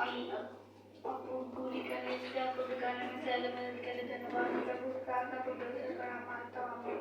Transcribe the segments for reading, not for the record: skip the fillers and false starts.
आपको पूरी करने से आपको बिगाड़ने में से मदद करे। धन्यवाद प्रभु, प्रार्थना को बेहतर करा मानता हूँ।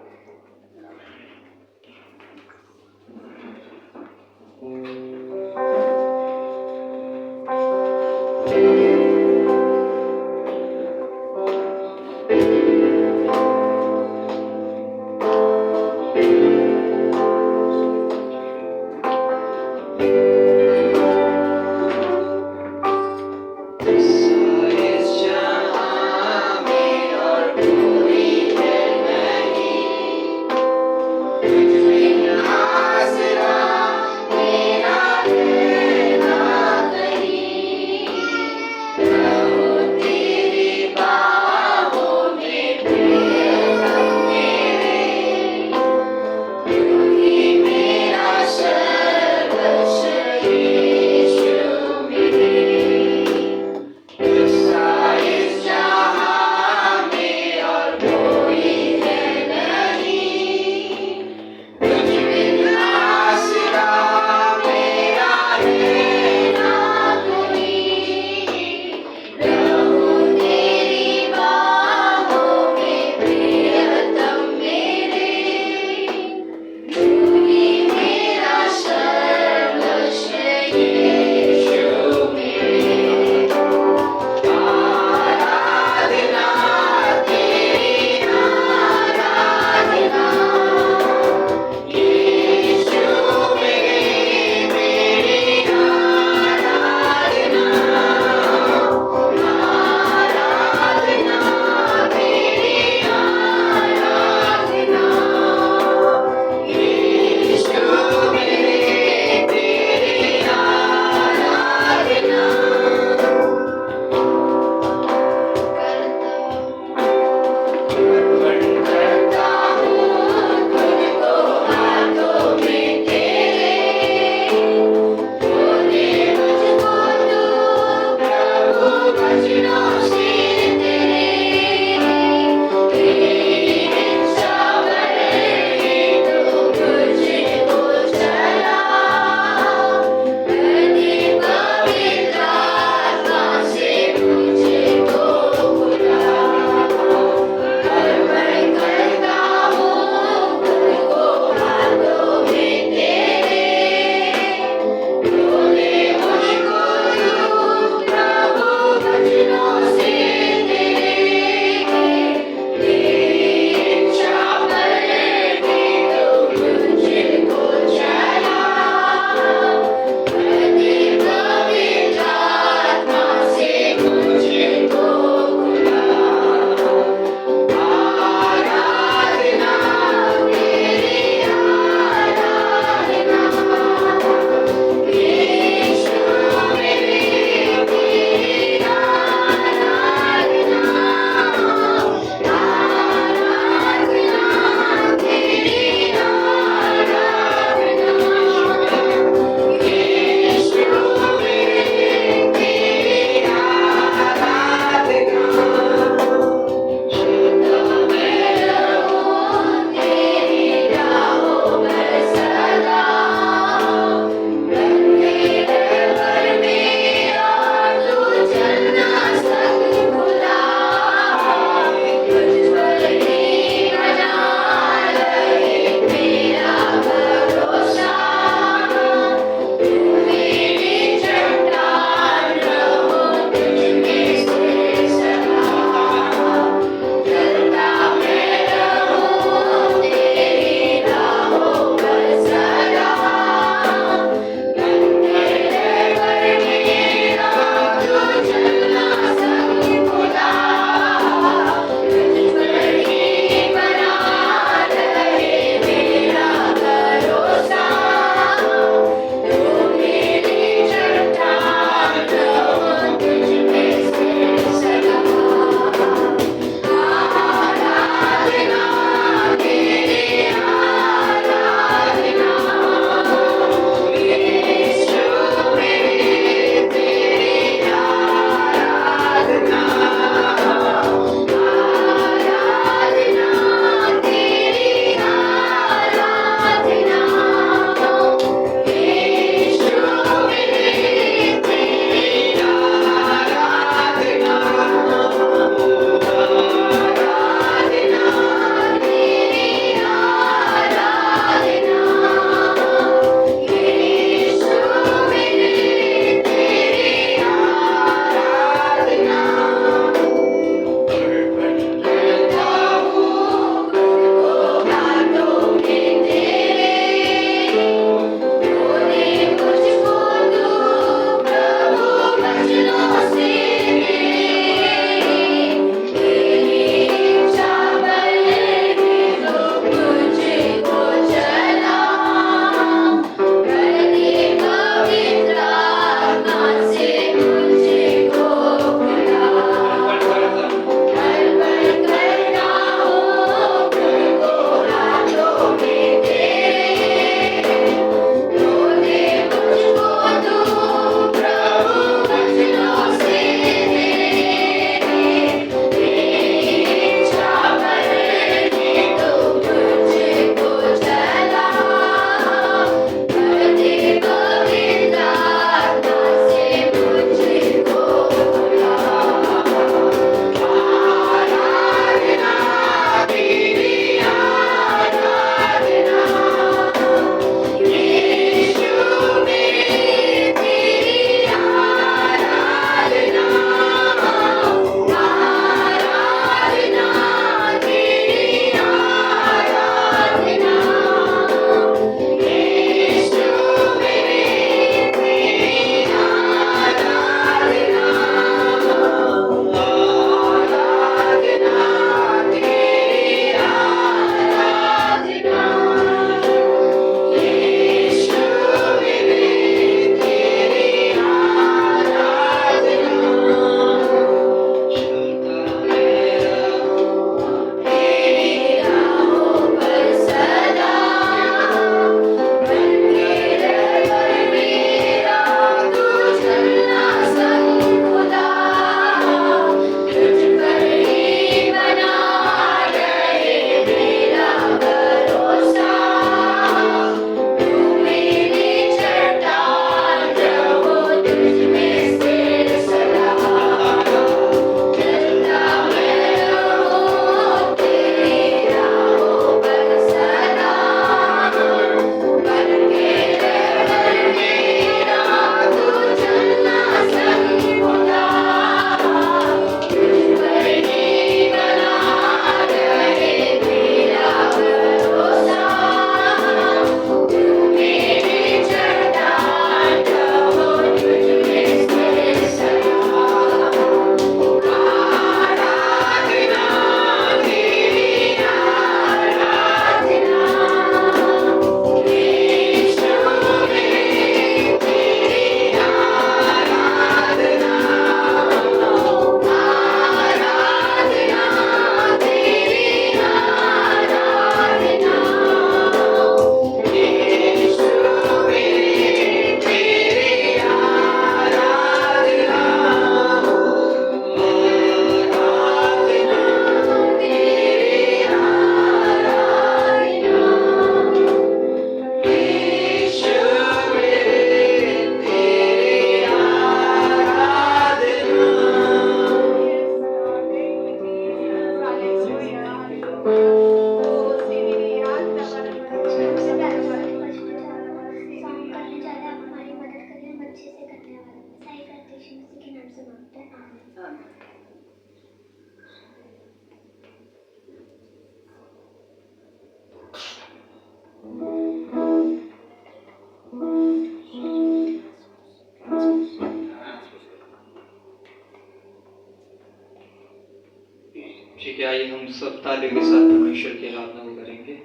सब तालियों के साथ हम ईश्वर की आराधना को करेंगे।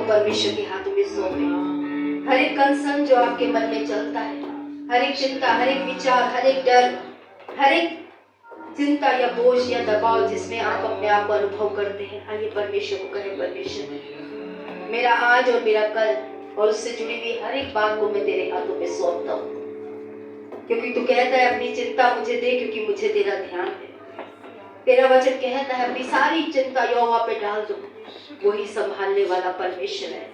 परमेश्वर के हाथों में सौंपे। हर एक कंसर्न जो आपके मन में चलता है, हर एक चिंता, हर एक विचार, हर एक डर, हर एक चिंता या बोझ या दबाव जिसमें आप अपने आप को अनुभव करते हैं, आइए परमेश्वर को कहें, परमेश्वर मेरा आज और मेरा कल और उससे जुड़ी हुई हर एक बात को मैं तेरे हाथों में सौंपता हूँ, क्योंकि तू कहता है अपनी चिंता मुझे दे, क्योंकि मुझे तेरा ध्यान है। तेरा वचन कहता है अपनी सारी चिंता यहोवा पे डाल दो, वही संभालने वाला परमेश्वर है।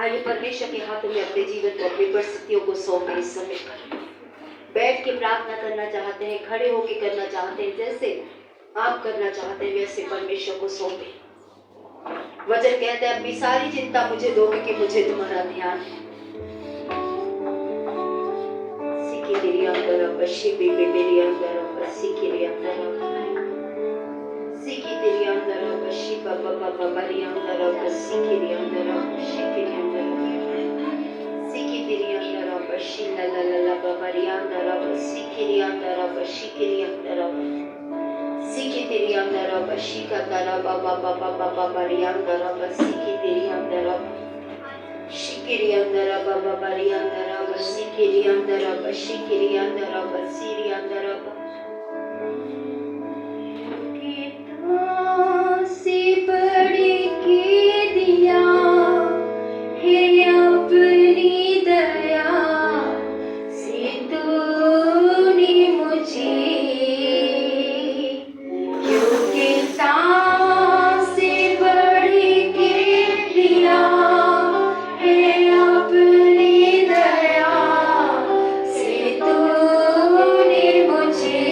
आइए परमेश्वर के हाथों में अपने जीवन को, अपनी परिस्थितियों को सौंपे। इस समय पर बैठ के प्रार्थना करना चाहते हैं, खड़े होके करना चाहते हैं, जैसे आप करना चाहते हैं वैसे परमेश्वर को सौंपे। वचन कहता है अपनी सारी चिंता मुझे दो, क्योंकि मुझे तुम्हारा ध्यान है। सीखी तेरी अंदर बशी बेबे मेरी अंदर सीखी तेरी अंदर सीखी तेरी अंदर बशी बाबा बाबा मेरी अंदर सीखी तेरी अंदर सीखी तेरी अंदर सीखी तेरी अंदर बशी ला ला ला ला बाबा री अंदर सीखी तेरी अंदर बशी तेरी अंदर सीखी तेरी अंदर बशी का तारा बाबा बाबा बाबा मेरी अंदर सीखी तेरी अंदर शिकिरी अंदर बाबा मेरी अंदर सीखी अंदर बशी तेरी अंदर बसीरी अंदर से बड़ी के दिया है अपनी दया से तूने मुझे, क्योंकि से बड़ी के दिया है अपनी दया से तूने मुझे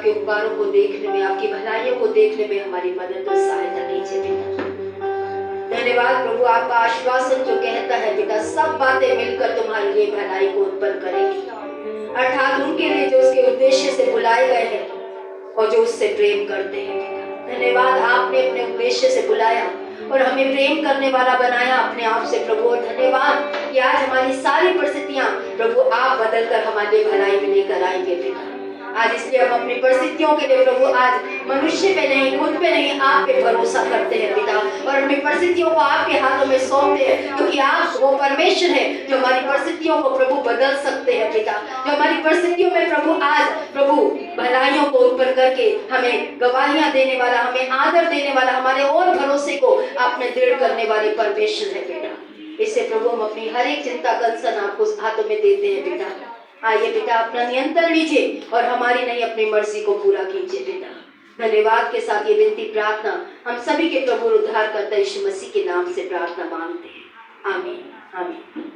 उपकारों को देखने में, आपकी भलाइयों को देखने में हमारी मदद और सहायता कीजिए पिता। धन्यवाद प्रभु, आपका आश्वासन जो कहता है पिता सब बातें मिलकर तुम्हारे लिए भलाई को उत्पन्न करेगी, अर्थात उनके लिए जो उसके उद्देश्य से बुलाए गए हैं और जो उससे प्रेम करते हैं पिता। धन्यवाद, आपने अपने उद्देश्य से बुलाया और हमें प्रेम करने वाला बनाया अपने आप से प्रभु। और धन्यवाद कि आज हमारी सारी परिस्थितियां प्रभु आप बदल कर हमारे लिए भलाई में लेकर आएंगे पिता। आज इसलिए हम अपनी परिस्थितियों के लिए प्रभु आज मनुष्य पे नहीं, खुद पे नहीं, आप पे भरोसा करते हैं पिता, और अपनी परिस्थितियों को आपके हाथों में सौंपते हैं, क्योंकि आप वो परमेश्वर है जो हमारी परिस्थितियों को प्रभु बदल सकते हैं पिता, जो हमारी परिस्थितियों में प्रभु आज प्रभु भलाइयों को उत्पन्न करके हमें गवाहियां देने वाला, हमें आदर देने वाला, हमारे और भरोसे को आपने दृढ़ करने वाले परमेश्वर है पिता। इससे प्रभु हम अपनी हर एक चिंता कंसन आपको हाथों में देते हैं पिता। आइए पिता अपना नियंत्रण लीजिए और हमारी नहीं अपनी मर्जी को पूरा कीजिए पिता। धन्यवाद के साथ ये विनती प्रार्थना हम सभी के प्रभु उद्धारकर्ता यीशु मसीह के नाम से प्रार्थना मांगते हैं, आमीन आमीन।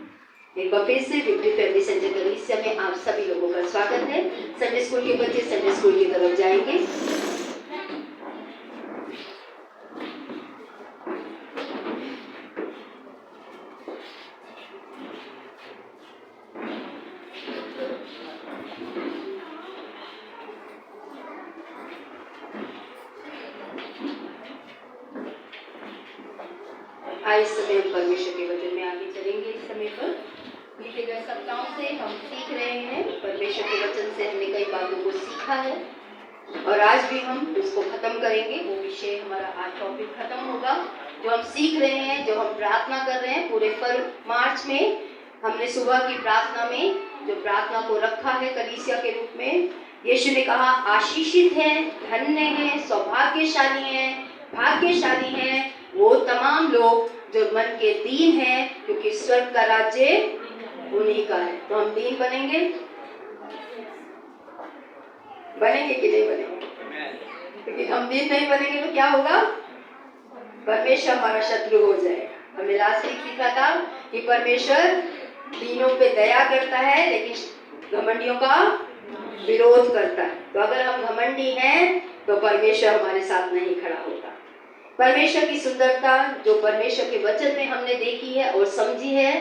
एक बार फिर से विक्ट्री फैमिली सेंटर कलीसिया में आप सभी लोगों का स्वागत है। संडे स्कूल के बच्चे संडे स्कूल की तरफ जाएंगे। आज समय हम परमेश्वर के वचन में आगे चलेंगे। इस समय पर बीते गए सप्ताहों से हम सीख रहे हैं, परमेश्वर के वचन से हमने कई बातों को सीखा है और आज भी हम उसको खत्म करेंगे। वो विषय हमारा आज टॉपिक खत्म होगा जो हम सीख रहे हैं, जो हम प्रार्थना कर रहे हैं। पूरे मार्च में हमने सुबह की प्रार्थना में जो प्रार्थना को रखा है कलीसिया के रूप में, यीशु ने कहा आशीषित है, धन्य है, सौभाग्यशाली है, भाग्यशाली है वो तमाम लोग जो मन के दीन हैं, क्योंकि स्वर्ग का राज्य उन्हीं का है। तो हम दीन बनेंगे, बनेंगे कि नहीं बनेंगे? क्योंकि हम दीन नहीं बनेंगे तो क्या होगा? परमेश्वर हमारा शत्रु हो जाएगा। हमने लास्ट वीक सीखा था कि परमेश्वर दीनों पे दया करता है लेकिन घमंडियों का विरोध करता है। तो अगर हम घमंडी हैं तो परमेश्वर हमारे साथ नहीं खड़ा होता। परमेश्वर की सुंदरता जो परमेश्वर के वचन में हमने देखी है और समझी है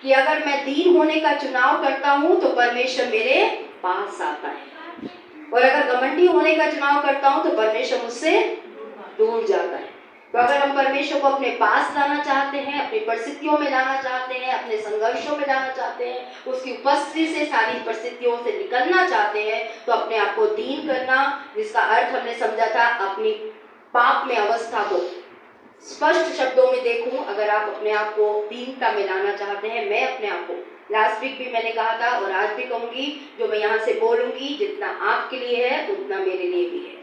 कि अगर मैं दीन होने का चुनाव करता हूं तो परमेश्वर मेरे पास आता है, और अगर घमंडी होने का चुनाव करता हूं तो परमेश्वर मुझसे दूर जाता है। तो अगर हम परमेश्वर को अपने पास लाना चाहते हैं, अपनी परिस्थितियों में लाना चाहते हैं, अपने संघर्षों में लाना चाहते हैं, उसकी उपस्थिति से सारी परिस्थितियों से निकलना चाहते हैं, तो अपने आप को दीन करना, जिसका अर्थ हमने समझा था अपनी पाप में अवस्था को स्पष्ट शब्दों में देखूं। अगर आप अपने आप को दीनता में लाना चाहते हैं, मैं अपने आप को लास्ट वीक भी मैंने कहा था और आज भी कहूंगी, जो मैं यहाँ से बोलूंगी जितना आपके लिए है उतना मेरे लिए भी है।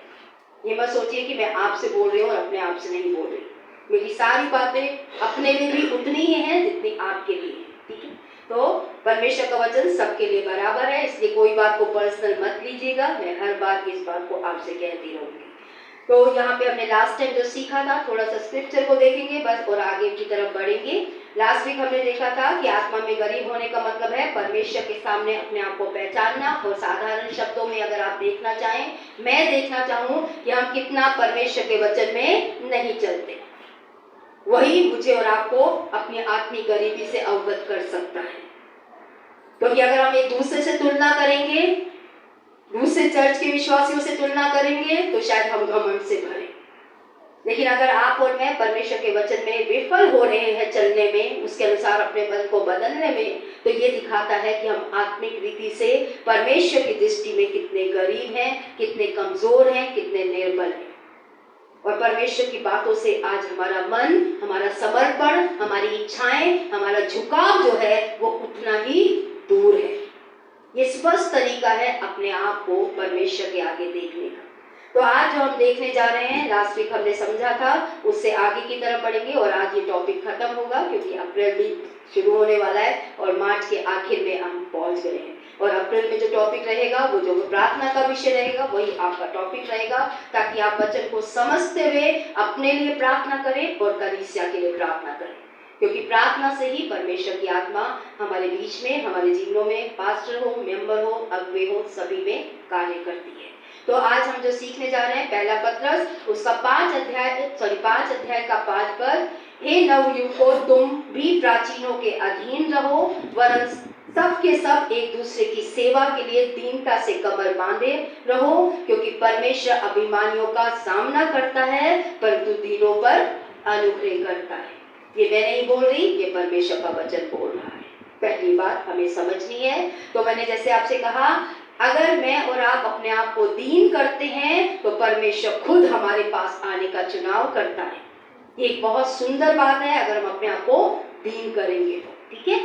ये मत सोचिए कि मैं आपसे बोल रही हूँ और अपने आप से नहीं बोल रही। मेरी सारी बातें अपने लिए भी उतनी ही हैं जितनी आपके लिए है, ठीक है? तो परमेश्वर का वचन सबके लिए बराबर है, इसलिए कोई बात को पर्सनल मत लीजिएगा। मैं हर बात इस बात को आपसे कहती रहूंगी। तो यहाँ पे हमने लास्ट टाइम जो सीखा था, थोड़ा सा स्क्रिप्चर को देखेंगे बस और आगे की तरफ बढ़ेंगे। लास्ट वीक हमने देखा था कि आत्मा में गरीब होने का मतलब है परमेश्वर के सामने अपने आप को पहचानना। और साधारण शब्दों में अगर आप देखना चाहें, मैं देखना चाहूँ कि हम कितना परमेश्वर के वचन में नहीं चलते, वही मुझे और आपको अपनी आत्मिक गरीबी से अवगत कर सकता है। क्योंकि अगर हम एक दूसरे से तुलना करेंगे, दूसरे चर्च के विश्वासियों से तुलना करेंगे, तो शायद हम घमंड से भरे। लेकिन अगर आप और मैं परमेश्वर के वचन में विफल हो रहे हैं चलने में, उसके अनुसार अपने मन को बदलने में, तो ये दिखाता है कि हम आत्मिक रीति से परमेश्वर की दृष्टि में कितने गरीब हैं, कितने कमजोर हैं, कितने निर्बल हैं। और परमेश्वर की बातों से आज हमारा मन, हमारा समर्पण, हमारी इच्छाएं, हमारा झुकाव जो है वो उतना ही दूर है। ये स्पष्ट तरीका है अपने आप को परमेश्वर के आगे देखने का। तो आज जो हम देखने जा रहे हैं, लास्ट वीक हमने समझा था, उससे आगे की तरफ बढ़ेंगे और आज ये टॉपिक खत्म होगा क्योंकि अप्रैल भी शुरू होने वाला है और मार्च के आखिर में हम पहुंच गए हैं। और अप्रैल में जो टॉपिक रहेगा वो जो प्रार्थना का विषय रहेगा वही आपका टॉपिक रहेगा, ताकि आप वचन को समझते हुए अपने लिए प्रार्थना करें और कलीसिया के लिए प्रार्थना करें। क्योंकि प्रार्थना से ही परमेश्वर की आत्मा हमारे बीच में, हमारे जीवनों में, पास्टर हो, मेंबर हो, अगुवे हो, सभी में कार्य करती है। तो आज हम जो सीखने जा रहे हैं, पहला पत्रस उसका 5 अध्याय का 5 पद, हे नवयुवकों, तुम भी प्राचीनों के अधीन रहो, वरन सब के सब एक दूसरे की सेवा के लिए दीनता से कमर बांधे रहो, क्योंकि परमेश्वर अभिमानियों का सामना करता है परंतु दीनों पर अनुग्रह करता है। ये मैं नहीं बोल रही, ये परमेश्वर का वचन बोल रहा है। पहली बात हमें समझनी है। तो मैंने जैसे आपसे कहा, अगर मैं और आप अपने आप को दीन करते हैं तो परमेश्वर खुद हमारे पास आने का चुनाव करता है। ये एक बहुत सुंदर बात है अगर हम अपने आप को दीन करेंगे तो, ठीक है?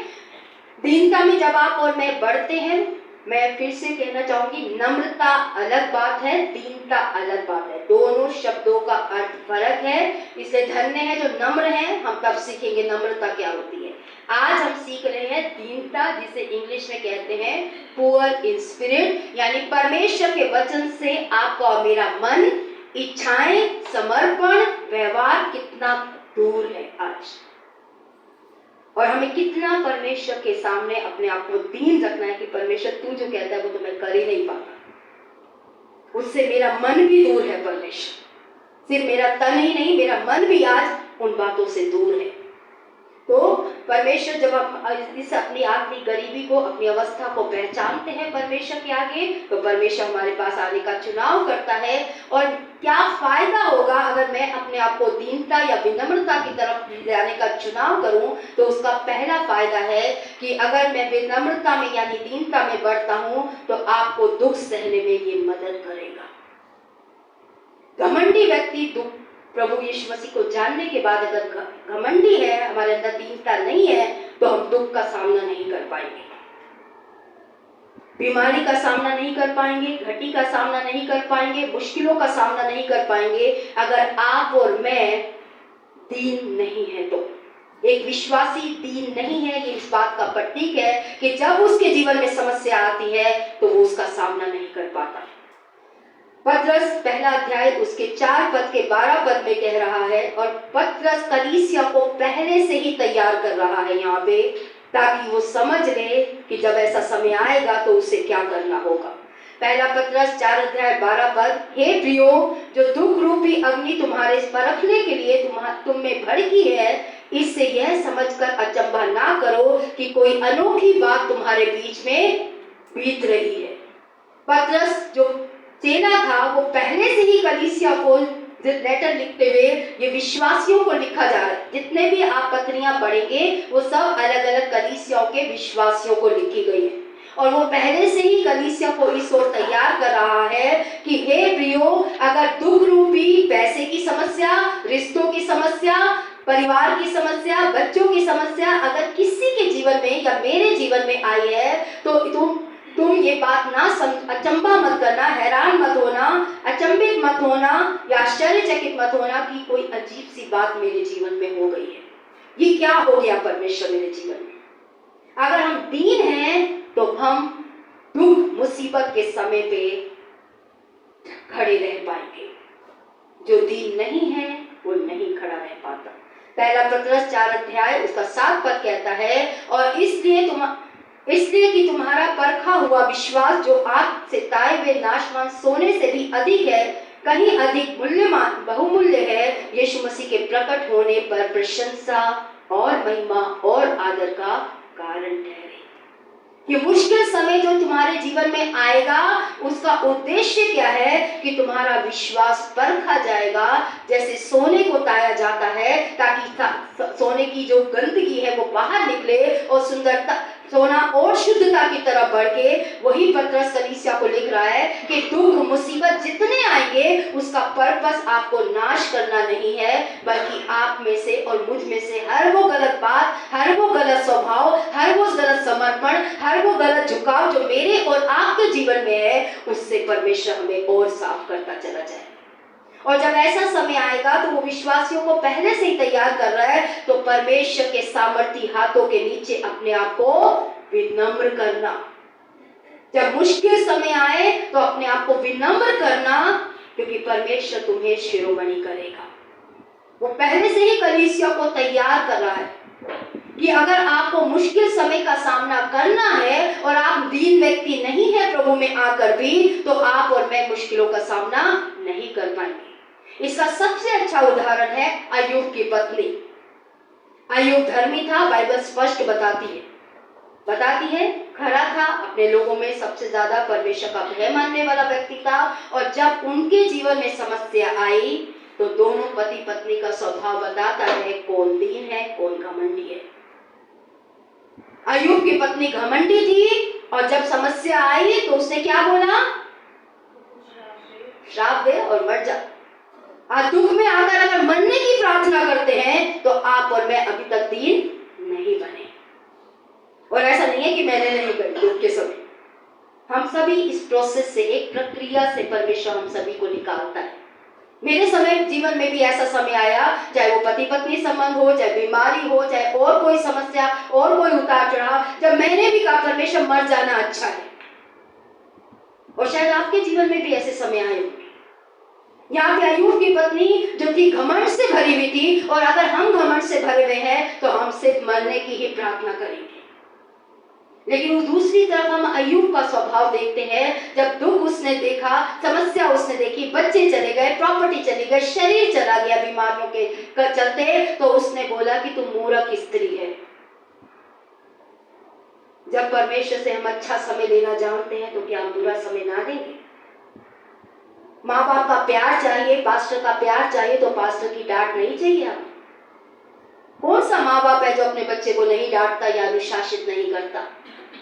दीनता में जब आप और मैं बढ़ते हैं, मैं फिर से कहना चाहूंगी, नम्रता अलग बात है, दीनता अलग बात है। दोनों शब्दों का अर्थ फर्क है, इसलिए धन्य है जो नम्र है। हम तब सीखेंगे नम्रता क्या होती है। आज हम सीख रहे हैं दीनता, जिसे इंग्लिश में कहते हैं पुअर इन स्पिरिट, यानी परमेश्वर के वचन से आपका और मेरा मन, इच्छाएं, समर्पण, व्यवहार कितना दूर है आज, और हमें कितना परमेश्वर के सामने अपने आप को दीन रखना है कि परमेश्वर तू जो कहता है वो तो मैं कर ही नहीं पाता। उससे मेरा मन भी दूर है परमेश्वर, सिर्फ मेरा तन ही नहीं, मेरा मन भी आज उन बातों से दूर है। तो परमेश्वर जब हम इस अपनी आत्मिक गरीबी को, अपनी अवस्था को पहचानते हैं परमेश्वर के आगे, तो परमेश्वर हमारे पास आने का चुनाव करता है। और क्या फायदा होगा अगर मैं अपने आप को दीनता या विनम्रता की तरफ जाने का चुनाव करूं, तो उसका पहला फायदा है कि अगर मैं विनम्रता में यानी दीनता में बढ़ता हूं तो आपको दुख सहने में ये मदद करेगा। घमंडी व्यक्ति दुख, प्रभु यीशु मसीह को जानने के बाद अगर घमंडी है, हमारे अंदर दीनता नहीं है, तो हम दुख का सामना नहीं कर पाएंगे, बीमारी का सामना नहीं कर पाएंगे, घटी का सामना नहीं कर पाएंगे, मुश्किलों का सामना नहीं कर पाएंगे अगर आप और मैं दीन नहीं है। तो एक विश्वासी दीन नहीं है, ये इस बात का प्रतीक है कि जब उसके जीवन में समस्या आती है तो वो उसका सामना नहीं कर पाता। पतरस पहला अध्याय उसके 4 पद के 12 पद में कह रहा है, और पतरस कलीसिया को पहले से ही तैयार कर रहा है यहाँ पे, ताकि वो समझ ले कि जब ऐसा समय आएगा तो उसे क्या करना होगा। पहला पतरस 4 अध्याय 12 पद, हे प्रियो, जो दुख रूपी अग्नि तुम्हारे परखने के लिए तुम में भड़की है, इससे यह समझकर अचंभा ना करो कि कोई अनोखी बात तुम्हारे बीच में बीत रही है। पतरस जो चेला था वो पहले से ही कलीसिया को लेटर लिखते हुए ये विश्वासियों को लिखा जा रहा है। जितने भी आप पत्रियां पढ़ेंगे वो सब अलग अलग कलीसियाओं के विश्वासियों को लिखी गई है, और वो पहले से ही कलीसिया को इस ओर तैयार कर रहा है कि हे प्रियो, अगर दुख रूपी पैसे की समस्या, रिश्तों की समस्या, परिवार की समस्या, बच्चों की समस्या अगर किसी के जीवन में या मेरे जीवन में आई है तो तुम ये बात ना अचंभा मत करना, हैरान मत होना, अचंभित मत होना या आश्चर्यचकित मत होना कि कोई अजीब सी बात मेरे जीवन में हो गई है। ये क्या हो गया परमेश्वर मेरे जीवन में? अगर हम दीन हैं तो हम दुख मुसीबत के समय पे खड़े रह पाएंगे। जो दीन नहीं है वो नहीं खड़ा रह पाता। पहला पतरस 4 अध्याय उसका 7 पद कहता है, और इसलिए कि तुम्हारा परखा हुआ विश्वास जो आग से ताए हुए नाशवान सोने से भी अधिक है, कहीं अधिक मूल्यवान बहुमूल्य है, यीशु मसीह के प्रकट होने पर प्रशंसा और महिमा और आदर का कारण ठहरे। ये मुश्किल समय जो तुम्हारे जीवन में आएगा उसका उद्देश्य क्या है कि तुम्हारा विश्वास परखा जाएगा, जैसे सोने को ताया जाता है ताकि सोने की जो गंदगी है वो बाहर निकले और सुंदरता सोना और शुद्धता की तरफ बढ़ के। वही पतरस कलीसिया को लिख रहा है कि दुख मुसीबत जितने आएंगे उसका पर्पस आपको नाश करना नहीं है, बल्कि आप में से और मुझ में से हर वो गलत बात, हर वो गलत स्वभाव, हर वो गलत समर्पण, हर वो गलत झुकाव जो मेरे और आपके जीवन में है, उससे परमेश्वर हमें और साफ करता चला जाए। और जब ऐसा समय आएगा तो वो विश्वासियों को पहले से ही तैयार कर रहा है, तो परमेश्वर के सामर्थी हाथों के नीचे अपने आप को विनम्र करना। जब मुश्किल समय आए तो अपने आप को विनम्र करना, क्योंकि परमेश्वर तुम्हें शिरोमणि करेगा। वो पहले से ही कलीसिया को तैयार कर रहा है कि अगर आपको मुश्किल समय का सामना करना है और आप दीन व्यक्ति नहीं है प्रभु में आकर भी, तो आप और मैं मुश्किलों का सामना नहीं कर पाएंगे। इसका सबसे अच्छा उदाहरण है अय्यूब की पत्नी। अय्यूब धर्मी था, बाइबल स्पष्ट बताती है खरा था, अपने लोगों में सबसे ज्यादा परमेश्वर का भय मानने वाला व्यक्ति था। और जब उनके जीवन में समस्या आई तो दोनों पति पत्नी का स्वभाव बताता है कौन दीन है कौन घमंडी है। अय्यूब की पत्नी घमंडी थी, और जब समस्या आई तो उसने क्या बोला? श्राप दे और मर जा। आज दुख में आकर अगर मरने की प्रार्थना करते हैं तो आप और मैं अभी तक दीन नहीं बने। और ऐसा नहीं है कि मैंने नहीं करी दुख के समय, हम सभी इस प्रोसेस से, एक प्रक्रिया से परमेश्वर हम सभी को निकालता है। मेरे समय जीवन में भी ऐसा समय आया, चाहे वो पति पत्नी संबंध हो, चाहे बीमारी हो, चाहे और कोई समस्या और कोई उतार चढ़ाव, जब मैंने भी कहा परमेश्वर मर जाना अच्छा है। और शायद आपके जीवन में भी ऐसे समय आए होंगे। यहाँ पे अय्यूब की पत्नी जो थी घमंड से भरी हुई थी, और अगर हम घमंड से भरे हुए हैं तो हम सिर्फ मरने की ही प्रार्थना करेंगे। लेकिन उस दूसरी तरफ हम अय्यूब का स्वभाव देखते हैं। जब दुख उसने देखा, समस्या उसने देखी, बच्चे चले गए, प्रॉपर्टी चली गई, शरीर चला गया बीमारियों के चलते, तो उसने बोला कि तुम मूर्ख स्त्री है। जब परमेश्वर से हम अच्छा समय लेना जानते हैं तो क्या हम बुरा समय ना देंगे? माँ बाप का प्यार चाहिए, पास्टर का प्यार चाहिए, तो पास्टर की डांट नहीं चाहिए। आप कौन सा माँ बाप है जो अपने बच्चे को नहीं डांटता या अनुशासित नहीं करता?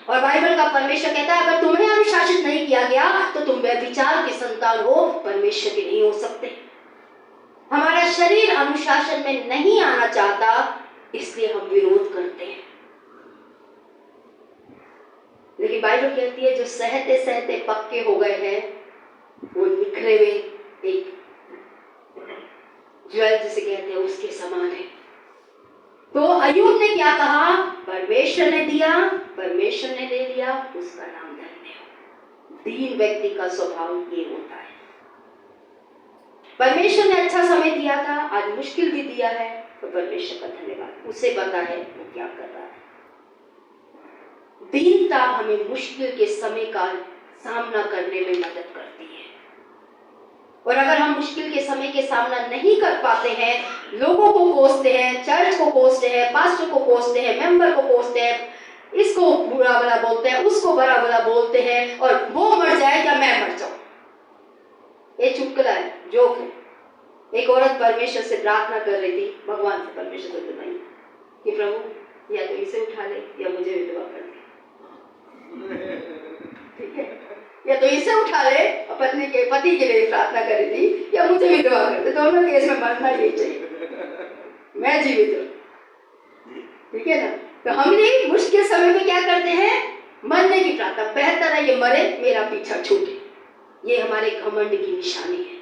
और बाइबल का परमेश्वर कहता है अगर तुम्हें अनुशासित नहीं किया गया तो तुम व्यभिचार की संतान हो, परमेश्वर के नहीं हो सकते। हमारा शरीर अनुशासन में नहीं आना चाहता, इसलिए हम विरोध करते हैं। लेकिन बाइबल कहती है जो सहते सहते पक्के हो गए हैं वो निखरे हुए एक ज्वेल जिसे कहते हैं उसके समान है। तो अय्यूब ने क्या कहा? परमेश्वर ने दिया, परमेश्वर ने ले लिया, उसका नाम धन्य हो। दीन व्यक्ति का स्वभाव ये होता है। परमेश्वर ने अच्छा समय दिया था, आज मुश्किल भी दिया है, तो परमेश्वर का धन्यवाद। उसे पता है वो क्या कर रहा है। दीनता हमें मुश्किल के समय का सामना करने में मदद करती है। और अगर हम मुश्किल के समय के सामना नहीं कर पाते हैं, लोगों को कोसते हैं, चर्च को कोसते हैं, पास्टर को कोसते हैं, मेंबर को कोसते हैं, इसको बुरा भला बोलते हैं, उसको बुरा भला बोलते हैं, और वो मर जाए या मैं मर जाऊं, ये चुटकुला है, जोक है। एक औरत परमेश्वर से प्रार्थना कर रही थी, भगवान से, परमेश्वर से नहीं, कि प्रभु या तो इसे उठा ले या मुझे विधवा कर दे। ठीक है, या तो इसे उठा ले, और पति के लिए प्रार्थना कर रही थी, या मुझे विधवा कर दे। दोनों केस में मरना ही चाहिए, मैं जीवित हूं। ठीक है ना। तो हमने मुश्किल समय में क्या करते हैं, मरने की प्रार्थना, बेहतर है ये मरे, मेरा पीछा छूटे। ये हमारे घमंड की निशानी है।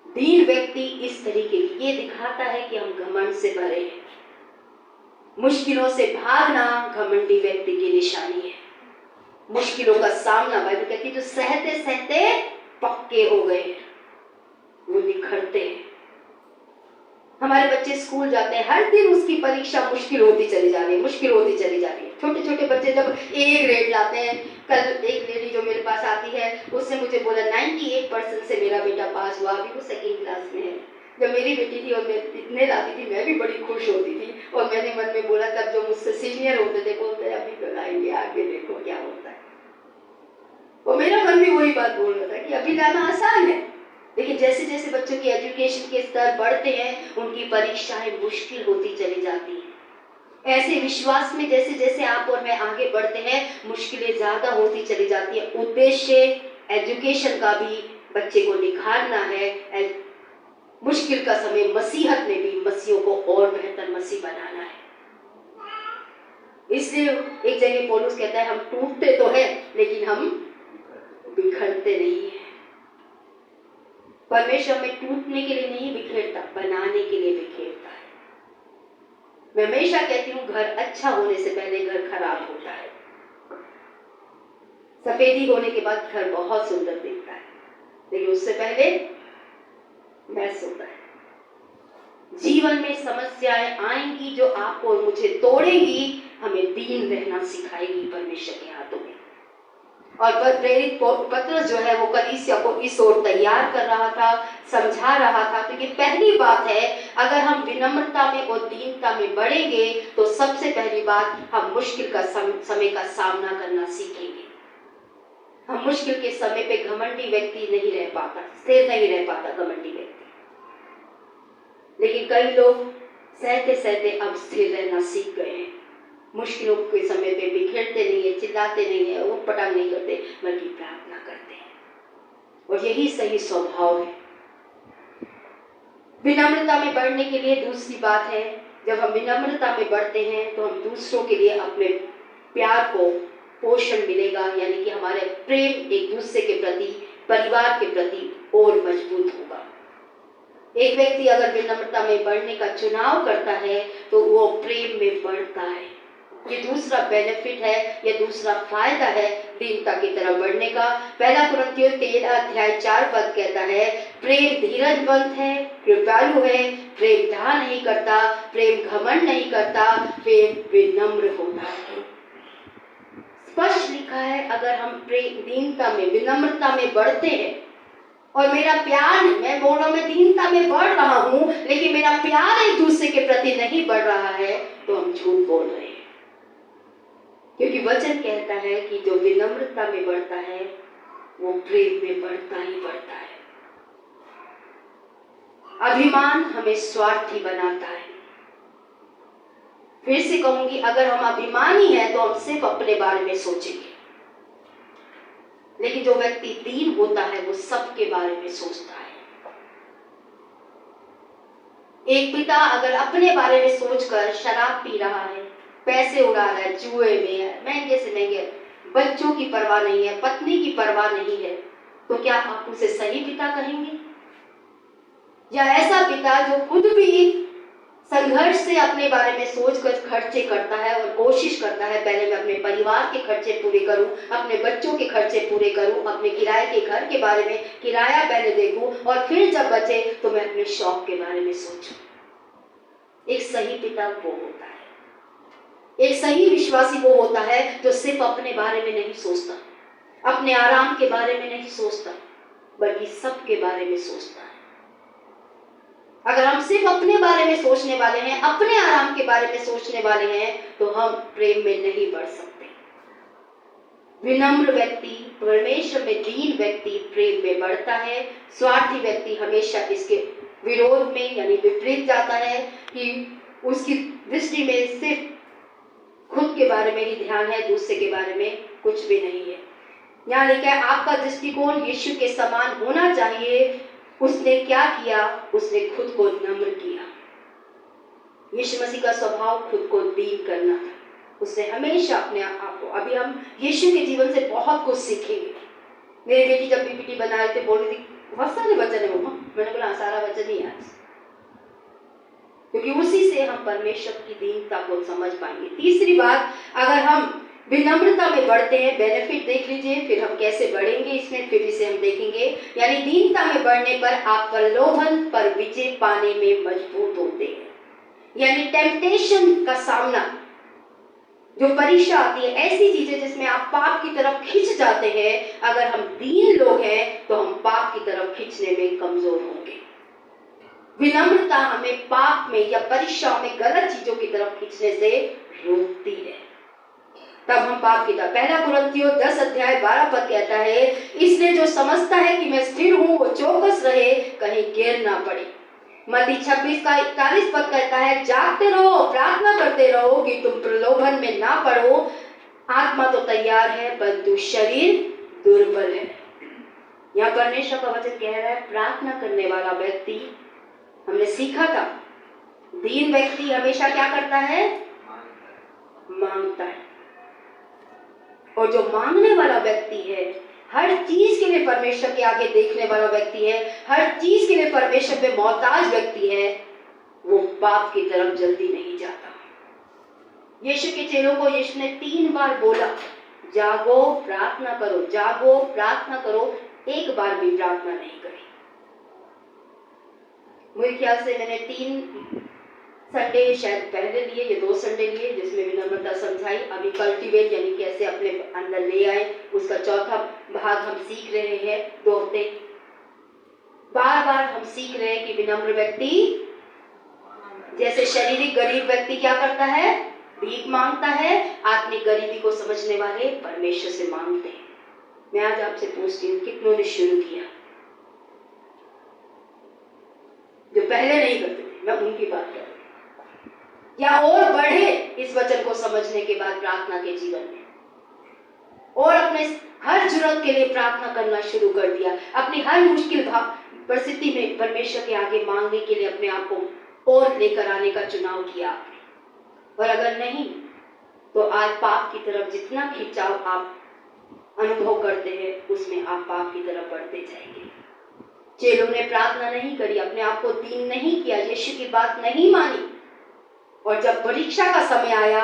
दीन व्यक्ति इस तरीके की, ये दिखाता है कि हम घमंड से भरे हैं। मुश्किलों से भागना घमंडी व्यक्ति की निशानी है। मुश्किलों का सामना, बाइबल कहती है जो सहते सहते पक्के हो गए हैं, वो निखरते हैं। हमारे बच्चे स्कूल जाते हैं, हर दिन उसकी परीक्षा मुश्किल होती चली जा रही है, मुश्किल होती चली जा रही है। छोटे छोटे बच्चे जब ए ग्रेड लाते हैं, कल एक लेडी जो मेरे पास आती है, उसने मुझे बोला 98% से मेरा बेटा पास हुआ, अभी वो 2nd क्लास में है। जब मेरी बेटी थी और मैं इतने लाती थी, मैं भी बड़ी खुश होती थी। और मैंने मन में बोला, तब जो मुझसे सीनियर होते थे बोलते अभी तो लाएंगे, आगे देखो क्या होता है। और मेरा मन भी वही बात बोल रहा था कि अभी लाना आसान है, लेकिन जैसे जैसे बच्चों की एजुकेशन के स्तर बढ़ते हैं, उनकी परीक्षाएं मुश्किल होती चली जाती हैं। ऐसे विश्वास में जैसे जैसे आप और मैं आगे बढ़ते हैं, मुश्किलें ज्यादा होती चली जाती है। उद्देश्य एजुकेशन का भी बच्चे को निखारना है, मुश्किल का समय मसीहत में भी मसीहों को और बेहतर मसीह बनाना है। इसलिए एक जगह पौलुस कहता है, हम टूटते तो हैं लेकिन हम बिखरते नहीं हैं। परमेश्वर में टूटने के लिए नहीं बिखेरता, बनाने के लिए बिखेरता है। मैं हमेशा कहती हूँ, घर अच्छा होने से पहले घर खराब होता है। सफेदी होने के बाद घर बहुत सुंदर दिखता है, लेकिन उससे पहले मैस होता है। जीवन में समस्याएं आएंगी जो आपको और मुझे तोड़ेंगी, हमें दीन रहना सिखाएगी परमेश्वर के हाथों में। और प्रेरित पत्रस जो है वो कलीसिया को इस ओर तैयार कर रहा था, समझा रहा था। तो ये पहली बात है, अगर हम विनम्रता में और दीनता में बढ़ेंगे तो सबसे पहली बात, हम मुश्किल का समय का सामना करना सीखेंगे। हम मुश्किल के समय पे घमंडी व्यक्ति नहीं रह पाता, स्थिर नहीं रह पाता घमंडी व्यक्ति। लेकिन कई लोग सहते सहते अब स्थिर रहना सीख गए हैं। मुश्किलों के समय पे बिखेरते नहीं है, चिल्लाते नहीं है, उटपटांग नहीं करते, बल्कि प्रार्थना करते हैं। और यही सही स्वभाव है। विनम्रता में बढ़ने के लिए दूसरी बात है, जब हम विनम्रता में बढ़ते हैं तो हम दूसरों के लिए अपने प्यार को पोषण मिलेगा, यानी कि हमारे प्रेम एक दूसरे के प्रति, परिवार के प्रति और मजबूत होगा। एक व्यक्ति अगर विनम्रता में बढ़ने का चुनाव करता है तो वो प्रेम में बढ़ता है। ये दूसरा बेनिफिट है, ये दूसरा फायदा है दीनता की तरफ बढ़ने का। 1 कुरिन्थियों 13:4 कहता है, प्रेम धीरजवंत है, कृपालु है, प्रेम ढा नहीं करता, प्रेम घमंड नहीं करता, प्रेम विनम्र होता है। स्पष्ट लिखा है, अगर हम प्रेम दीनता में विनम्रता में बढ़ते हैं और मेरा प्यार, मैं बोल रहा हूं मैं दीनता में बढ़ रहा हूं, लेकिन मेरा प्यार एक दूसरे के प्रति नहीं बढ़ रहा है, तो हम झूठ बोल रहे हैं। क्योंकि वचन कहता है कि जो विनम्रता में बढ़ता है वो प्रेम में बढ़ता ही बढ़ता है। अभिमान हमें स्वार्थी बनाता है। फिर से कहूंगी, अगर हम अभिमानी हैं तो हम सिर्फ अपने बारे में सोचेंगे, लेकिन जो व्यक्ति दीन होता है वो सबके बारे में सोचता है। एक पिता अगर अपने बारे में सोचकर शराब पी रहा है, पैसे उड़ा रहा है, जुए में है, महंगे से महंगे, बच्चों की परवाह नहीं है, पत्नी की परवाह नहीं है, तो क्या आप उसे सही पिता कहेंगे? या ऐसा पिता जो खुद भी संघर्ष से अपने बारे में सोचकर खर्चे करता है और कोशिश करता है पहले मैं अपने परिवार के खर्चे पूरे करूं, अपने बच्चों के खर्चे पूरे करूं, अपने किराए के घर के बारे में किराया पहले देखूं और फिर जब बचे तो मैं अपने शौक के बारे में सोचूं। एक सही पिता वो होता है, एक सही विश्वासी वो होता है जो सिर्फ अपने बारे में नहीं सोचता, अपने आराम के बारे में नहीं सोचता, बल्कि सबके बारे में सोचता है। अगर हम सिर्फ अपने बारे में सोचने वाले हैं, अपने आराम के बारे में सोचने वाले हैं, तो हम प्रेम में नहीं बढ़ सकते। विनम्र व्यक्ति, परमेश्वर में दीन व्यक्ति प्रेम में बढ़ता है। स्वार्थी व्यक्ति हमेशा इसके विरोध में यानी विपरीत जाता है कि उसकी दृष्टि में सिर्फ खुद के बारे में ही ध्यान है, दूसरे के बारे में कुछ भी नहीं है। यहाँ लिखा है आपका दृष्टिकोण यीशु के समान होना चाहिए। उसने क्या किया? उसने खुद को नम्र किया। यीशु मसीह का स्वभाव खुद को दीन करना था। उसने हमेशा अपने आप को, अभी हम यीशु के जीवन से बहुत कुछ सीखेंगे। मेरी बेटी जब पीपीटी बना रही थी बोल रही थी बहुत सारे वचन है मम्मा, मैंने बोला सारा वचन ही आज, क्योंकि उसी से हम परमेश्वर की दीनता को समझ पाएंगे। तीसरी बात, अगर हम विनम्रता में बढ़ते हैं, बेनिफिट देख लीजिए, फिर हम कैसे बढ़ेंगे इसमें फिर इसे हम देखेंगे। यानी दीनता में बढ़ने पर आप प्रलोभन पर विजय पाने में मजबूत होते हैं। यानी टेम्पटेशन का सामना, जो परीक्षा आती है, ऐसी चीजें जिसमें आप पाप की तरफ खिंच जाते हैं, अगर हम दीन लोग हैं तो हम पाप की तरफ खिंचने में कमजोर होंगे। विनम्रता हमें पाप में या परीक्षा में गलत चीजों की तरफ खींचने से रोकती है, तब हम पाप की तरफ। पहला कुरिन्थियों 10 अध्याय 12 पद कहता है, इसलिए जो समझता है कि मैं स्थिर हूं वो चौकस रहे, कहीं गिर ना पड़े। मत्ती 26 का 41 पद कहता है, जागते रहो, प्रार्थना करते रहो कि तुम प्रलोभन में ना पड़ो। आत्मा तो तैयार है परंतु शरीर दुर्बल है। यहाँ परमेश्वर का वचन कह रहा है प्रार्थना करने वाला व्यक्ति, हमने सीखा था दीन व्यक्ति हमेशा क्या करता है? मांगता है। और जो मांगने वाला व्यक्ति है, हर चीज के लिए परमेश्वर के आगे देखने वाला व्यक्ति है, हर चीज के लिए परमेश्वर पे मोहताज व्यक्ति है, वो पाप की तरफ जल्दी नहीं जाता। यीशु के चेलों को यीशु ने 3 बार बोला, जागो प्रार्थना करो, जागो प्रार्थना करो। एक बार भी प्रार्थना नहीं करी। मेरे ख्याल से मैंने 3 संडे शायद पहले लिए, ये 2 संडे लिए जिसमें विनम्रता समझाई। अभी कल्टीवेट यानी कैसे अपने अंदर ले आए, उसका चौथा भाग हम सीख रहे हैं 2 हफ्ते। बार बार हम सीख रहे हैं कि विनम्र व्यक्ति, जैसे शारीरिक गरीब व्यक्ति क्या करता है? भीख मांगता है। आत्मिक गरीबी को समझने वाले परमेश्वर से मांगते हैं। मैं आज आपसे पूछती हूँ, कितनों ने शुरू किया? जो पहले नहीं करते थे, मैं उनकी बात कर रही हूँ, या और बढ़े इस वचन को समझने के बाद प्रार्थना के जीवन में, और अपने हर जरूरत के लिए प्रार्थना करना शुरू कर दिया, अपनी हर मुश्किल परिस्थिति में परमेश्वर के आगे मांगने के लिए अपने आप को और लेकर आने का चुनाव किया। और अगर नहीं तो आज पाप की तरफ जितना खिंचाव आप अनुभव करते हैं, उसमें आप पाप की तरफ बढ़ते जाएंगे। चेलों ने प्रार्थना नहीं करी, अपने आप को दीन नहीं किया, यीशु की बात नहीं मानी, और जब परीक्षा का समय आया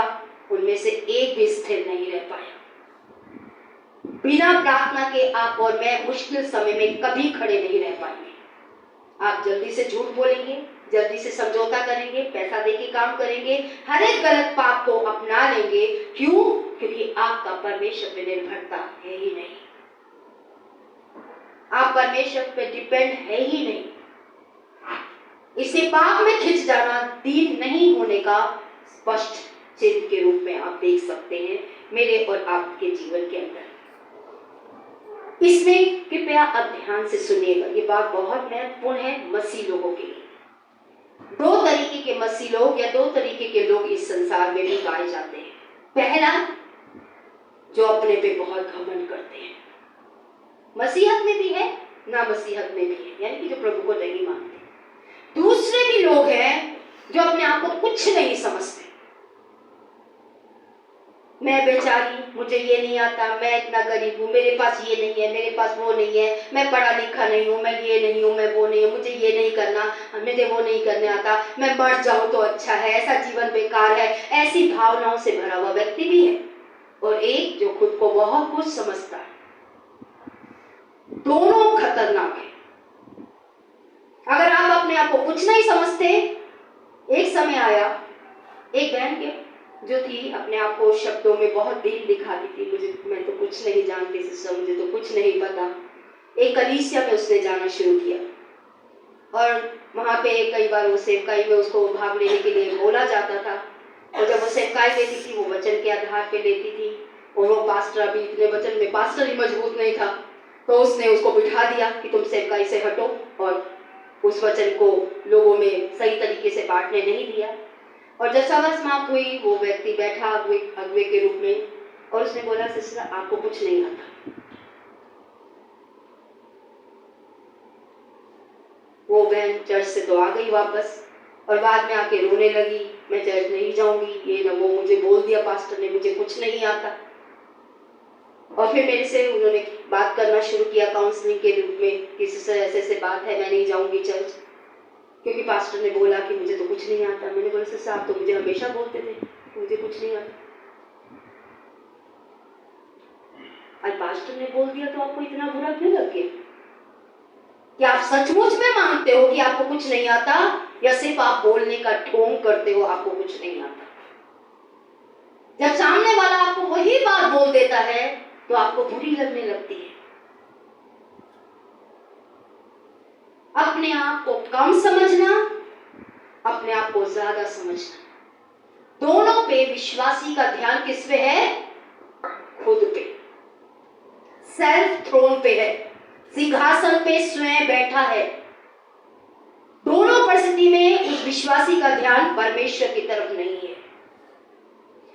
उनमें से एक भी स्थिर नहीं रह पाया। बिना प्रार्थना के आप और मैं मुश्किल समय में कभी खड़े नहीं रह पाएंगे। आप जल्दी से झूठ बोलेंगे, जल्दी से समझौता करेंगे, पैसा देके काम करेंगे, हर एक गलत पाप को अपना लेंगे। क्यों? क्योंकि आपका परमेश्वर पे निर्भरता है ही नहीं, आप परमेश्वर पे डिपेंड है ही नहीं। इसे पाप में खिंच जाना दीन नहीं होने का स्पष्ट चिन्ह के रूप में आप देख सकते हैं मेरे और आपके जीवन के अंदर। इसमें कृपया अब ध्यान से सुनिएगा, ये बात बहुत महत्वपूर्ण है मसीह लोगों के लिए। 2 तरीके के मसीह लोग या 2 तरीके के लोग इस संसार में भी पाए जाते हैं। पहला, जो अपने पे बहुत घमंड करते हैं, मसीहत में भी है ना मसीहत में भी है, यानी कि जो प्रभु को नहीं मानते। दूसरे भी लोग हैं जो अपने आप को कुछ नहीं समझते। मैं बेचारी, मुझे ये नहीं आता, मैं इतना गरीब हूँ, मेरे पास ये नहीं है, मेरे पास वो नहीं है, मैं पढ़ा लिखा नहीं हूँ, मैं ये नहीं हूँ, मैं वो नहीं हूँ, मुझे ये नहीं करना, मुझे वो नहीं करने आता, मैं मर जाऊँ तो अच्छा है, ऐसा जीवन बेकार है, ऐसी भावनाओं से भरा हुआ व्यक्ति भी है। और एक जो खुद को बहुत कुछ समझता है। दोनों खतरनाक है। अगर आप अपने आप को कुछ नहीं समझते, एक समय आया, एक बहन के जो थी अपने आप को शब्दों में बहुत दिल दिखाती थी, मैं तो कुछ नहीं जानती सिस्टर, मुझे तो कुछ नहीं पता। एक कलीसिया में उसने जाना शुरू किया और वहां पे कई बार वो सेवकाई में उसको भाग लेने के लिए बोला जाता था, और जब वो सेवकाई लेती थी वो वचन के आधार पे लेती थी, और वो पास्टर अभी इतने वचन में पास्टर ही मजबूत नहीं था, तो उसने उसको बिठा दिया कि तुम सेवकाई से हटो, और उस वचन को लोगों में सही तरीके से बांटने नहीं दिया। और जब सभा समाप्त हुई, वो व्यक्ति बैठा अगुवे के रूप में, और उसने बोला सिस्टर आपको कुछ नहीं आता। वो बहन चर्च से तो आ गई वापस, और बाद में आके रोने लगी, मैं चर्च नहीं जाऊंगी, ये ना वो मुझे बोल दिया पास्टर ने, मुझे कुछ नहीं आता। और फिर मेरे से उन्होंने बात करना शुरू किया काउंसलिंग के रूप में कि सिस्टर ऐसे ऐसे बात है, मैं नहीं जाऊंगी चर्च, क्योंकि पास्टर ने बोला कि मुझे तो कुछ नहीं आता। मैंने बोला सिस्टर आप तो मुझे हमेशा बोलते थे मुझे कुछ नहीं आता, आज पास्टर ने बोल दिया तो आपको इतना बुरा क्यों लग गया? क्या आप सचमुच में मानते हो कि आपको कुछ नहीं आता, या सिर्फ आप बोलने का ढोंग करते हो आपको कुछ नहीं आता? जब सामने वाला आपको वही बात बोल देता है तो आपको बुरी लगने लगती है। अपने आप को कम समझना, अपने आप को ज्यादा समझना, दोनों पे विश्वासी का ध्यान किस पे है? खुद पे, सेल्फ थ्रोन पे है, सिंहासन पे स्वयं बैठा है। दोनों परिस्थिति में उस विश्वासी का ध्यान परमेश्वर की तरफ नहीं है।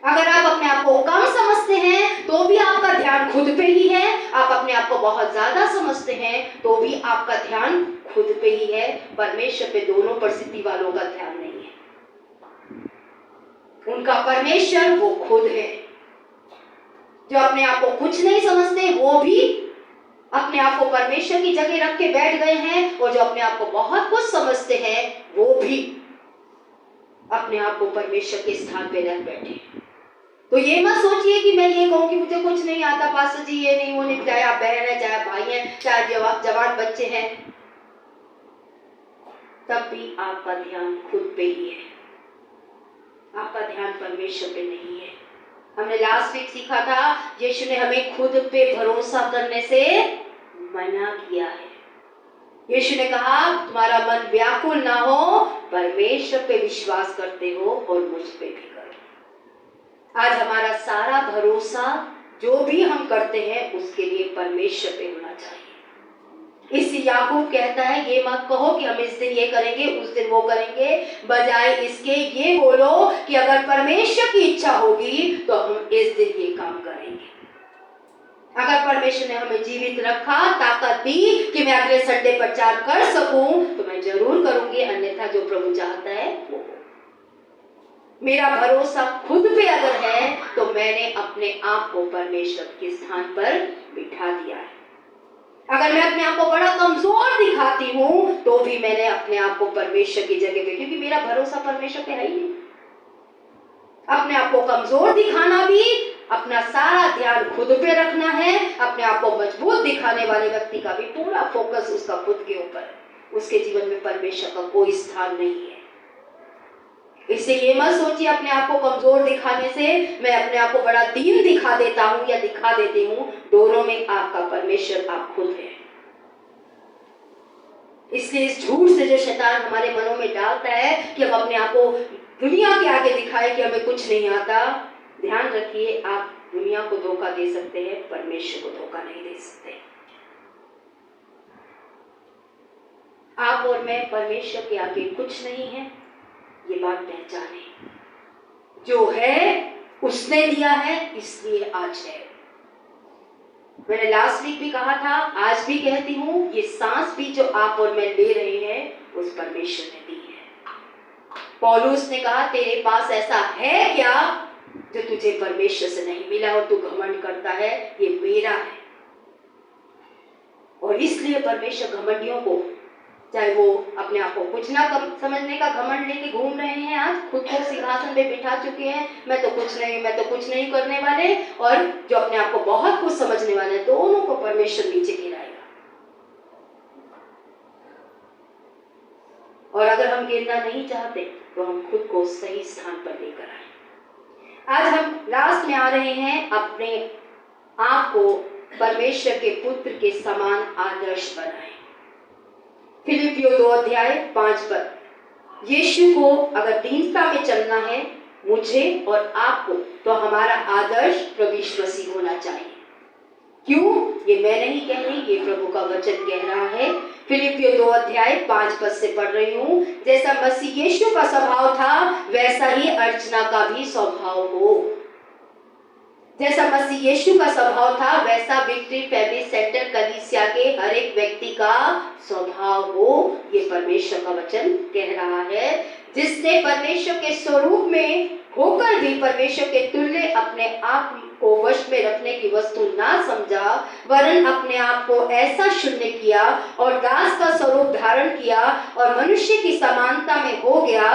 अगर आप अपने आप को कम समझते हैं तो भी आपका ध्यान खुद पे ही है, आप अपने आप को बहुत ज्यादा समझते हैं तो भी आपका ध्यान खुद पे ही है, परमेश्वर पे दोनों परिस्थिति वालों का ध्यान नहीं है। उनका परमेश्वर वो खुद है। जो अपने आप को कुछ नहीं समझते वो भी अपने आप को परमेश्वर की जगह रख के बैठ गए हैं, और जो अपने आप को बहुत कुछ समझते हैं वो भी अपने आप को परमेश्वर के स्थान पे रख बैठे। तो ये मत सोचिए कि मैं ये कहूँ कि मुझे कुछ नहीं आता पास्टर जी, ये नहीं वो नहीं, चाहे आप बहन है, चाहे भाई है, चाहे जवान बच्चे हैं, तब भी आपका ध्यान खुद पे ही है, आपका ध्यान परमेश्वर पे नहीं है। हमने लास्ट वीक सीखा था, यीशु ने हमें खुद पे भरोसा करने से मना किया है। यीशु ने कहा तुम्हारा मन व्याकुल ना हो, परमेश्वर पे विश्वास करते हो और मुझ पे भी करो। आज हमारा सारा भरोसा जो भी हम करते हैं उसके लिए परमेश्वर पे होना चाहिए। इस याकूब कहता है ये मत कहो कि हम इस दिन ये करेंगे उस दिन वो करेंगे, बजाय इसके ये बोलो कि अगर परमेश्वर की इच्छा होगी तो हम इस दिन ये काम करेंगे। अगर परमेश्वर ने हमें जीवित रखा, ताकत दी कि मैं अगले संडे प्रचार कर सकूं, तो मैं जरूर करूंगी, अन्यथा जो प्रभु चाहता है वो। मेरा भरोसा खुद पे अगर है तो मैंने अपने आप को परमेश्वर के स्थान पर बिठा दिया है। अगर मैं अपने आप को बड़ा कमजोर दिखाती हूं तो भी मैंने अपने आप को परमेश्वर की जगह पे, क्योंकि मेरा भरोसा परमेश्वर पे है ही नहीं। अपने आप को कमजोर दिखाना भी, अपना सारा ध्यान खुद पे रखना है, अपने आप को मजबूत दिखाने वाले व्यक्ति का भी पूरा फोकस उसका खुद के ऊपर है, उसके जीवन में परमेश्वर का कोई स्थान नहीं है। इससे ये मत सोचिए अपने आप को कमजोर दिखाने से मैं अपने आप को बड़ा दीन दिखा देता हूं या दिखा देती हूं, दोनों में आपका परमेश्वर आप खुद है। इसलिए इस झूठ से जो शैतान हमारे मनों में डालता है कि हम अपने आप को दुनिया के आगे दिखाए कि हमें कुछ नहीं आता, ध्यान रखिए आप दुनिया को धोखा दे सकते हैं, परमेश्वर को धोखा नहीं दे सकते। आप और मैं परमेश्वर के आगे कुछ नहीं है, ये बात पहचाने। जो है उसने दिया है, इसलिए आज है। मैंने लास्ट वीक भी कहा था, आज भी कहती हूं, ये सांस भी जो आप और मैं ले रहे हैं उस परमेश्वर ने दी है। पौलुस ने कहा तेरे पास ऐसा है क्या जो तुझे परमेश्वर से नहीं मिला और तू घमंड करता है ये मेरा है। और इसलिए परमेश्वर घमंडियों को, चाहे वो अपने आप को कुछ ना समझने का घमंड लेके घूम रहे हैं, आज खुद को सिंहासन पे बिठा चुके हैं, मैं तो कुछ नहीं करने वाले, और जो अपने आप को बहुत कुछ समझने वाले हैं, दोनों को परमेश्वर नीचे गिराएगा। और अगर हम गिरना नहीं चाहते तो हम खुद को सही स्थान पर लेकर आए। आज हम लास्ट में आ रहे हैं, अपने आप को परमेश्वर के पुत्र के समान आदर्श बनाएं। फिलिपियों 2:5 यीशु को अगर दीनता में चलना है, मुझे और आपको, तो हमारा आदर्श प्रभु यीशु मसीह होना चाहिए। क्यों? ये मैं नहीं कह रही, ये प्रभु का वचन कह रहा है। फिलिपियों 2:5 से पढ़ रही हूँ। जैसा मसीह यीशु का स्वभाव था वैसा ही अर्चना का भी स्वभाव हो। जैसा मसीह यीशु का स्वभाव था वैसा विक्ट्री फैमिली सेंटर कलीसिया के हर एक व्यक्ति का स्वभाव हो। ये परमेश्वर का वचन कह रहा है। जिसने परमेश्वर के स्वरूप में होकर भी परमेश्वर के तुल्य अपने आप को वश में रखने की वस्तु ना समझा, वरन अपने आप को ऐसा शून्य किया और दास का स्वरूप धारण किया और मनुष्य की समानता में हो गया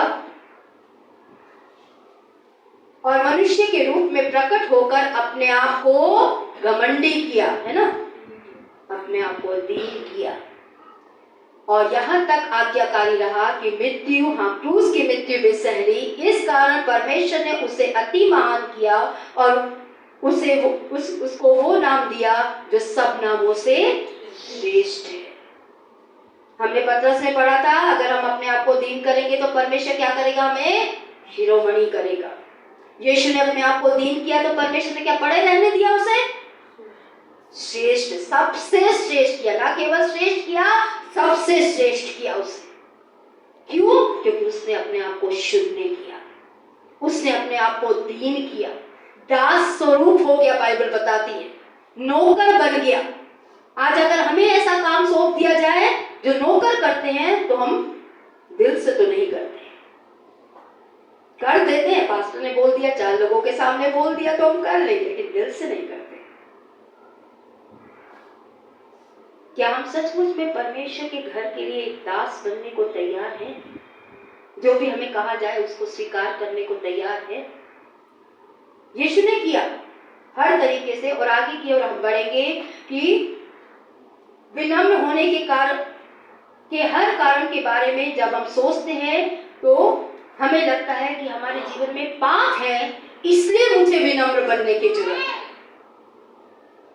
और मनुष्य के रूप में प्रकट होकर अपने आप को घमंडी किया, है ना, अपने आप को दीन किया और यहाँ तक आज्ञाकारी रहा कि मृत्यु, क्रूस की मृत्यु भी सह ली। इस कारण परमेश्वर ने उसे अति महान किया और उसको वो नाम दिया जो सब नामों से श्रेष्ठ है। हमने पत्रस में पढ़ा था, अगर हम अपने आप को दीन करेंगे तो परमेश्वर क्या करेगा? हमें शिरोमणि करेगा। यीशु ने अपने आप को दीन किया तो परमेश्वर ने क्या पड़े रहने दिया? उसे श्रेष्ठ, सबसे श्रेष्ठ किया, ना केवल श्रेष्ठ किया, सबसे श्रेष्ठ किया उसे। क्यों? क्योंकि उसने अपने आप को शून्य किया, उसने अपने आप को दीन किया, दास स्वरूप हो गया। बाइबल बताती है नौकर बन गया। आज अगर हमें ऐसा काम सौंप दिया जाए जो नौकर करते हैं तो हम दिल से तो नहीं करते, कर देते हैं। पास्टर ने बोल दिया, 4 लोगों के सामने बोल दिया तो हम कर लेंगे, लेकिन दिल से नहीं करते। क्या हम सचमुच में परमेश्वर के घर के लिए एक दास बनने को तैयार हैं? जो भी हमें कहा जाए उसको स्वीकार करने को तैयार है? यीशु ने किया हर तरीके से, और आगे की ओर हम बढ़ेंगे कि विनम्र होने के हर कारण के बारे में जब हम सोचते हैं तो हमें लगता है कि हमारे जीवन में पाप है, इसलिए मुझे विनम्र बनने की जरूरत है।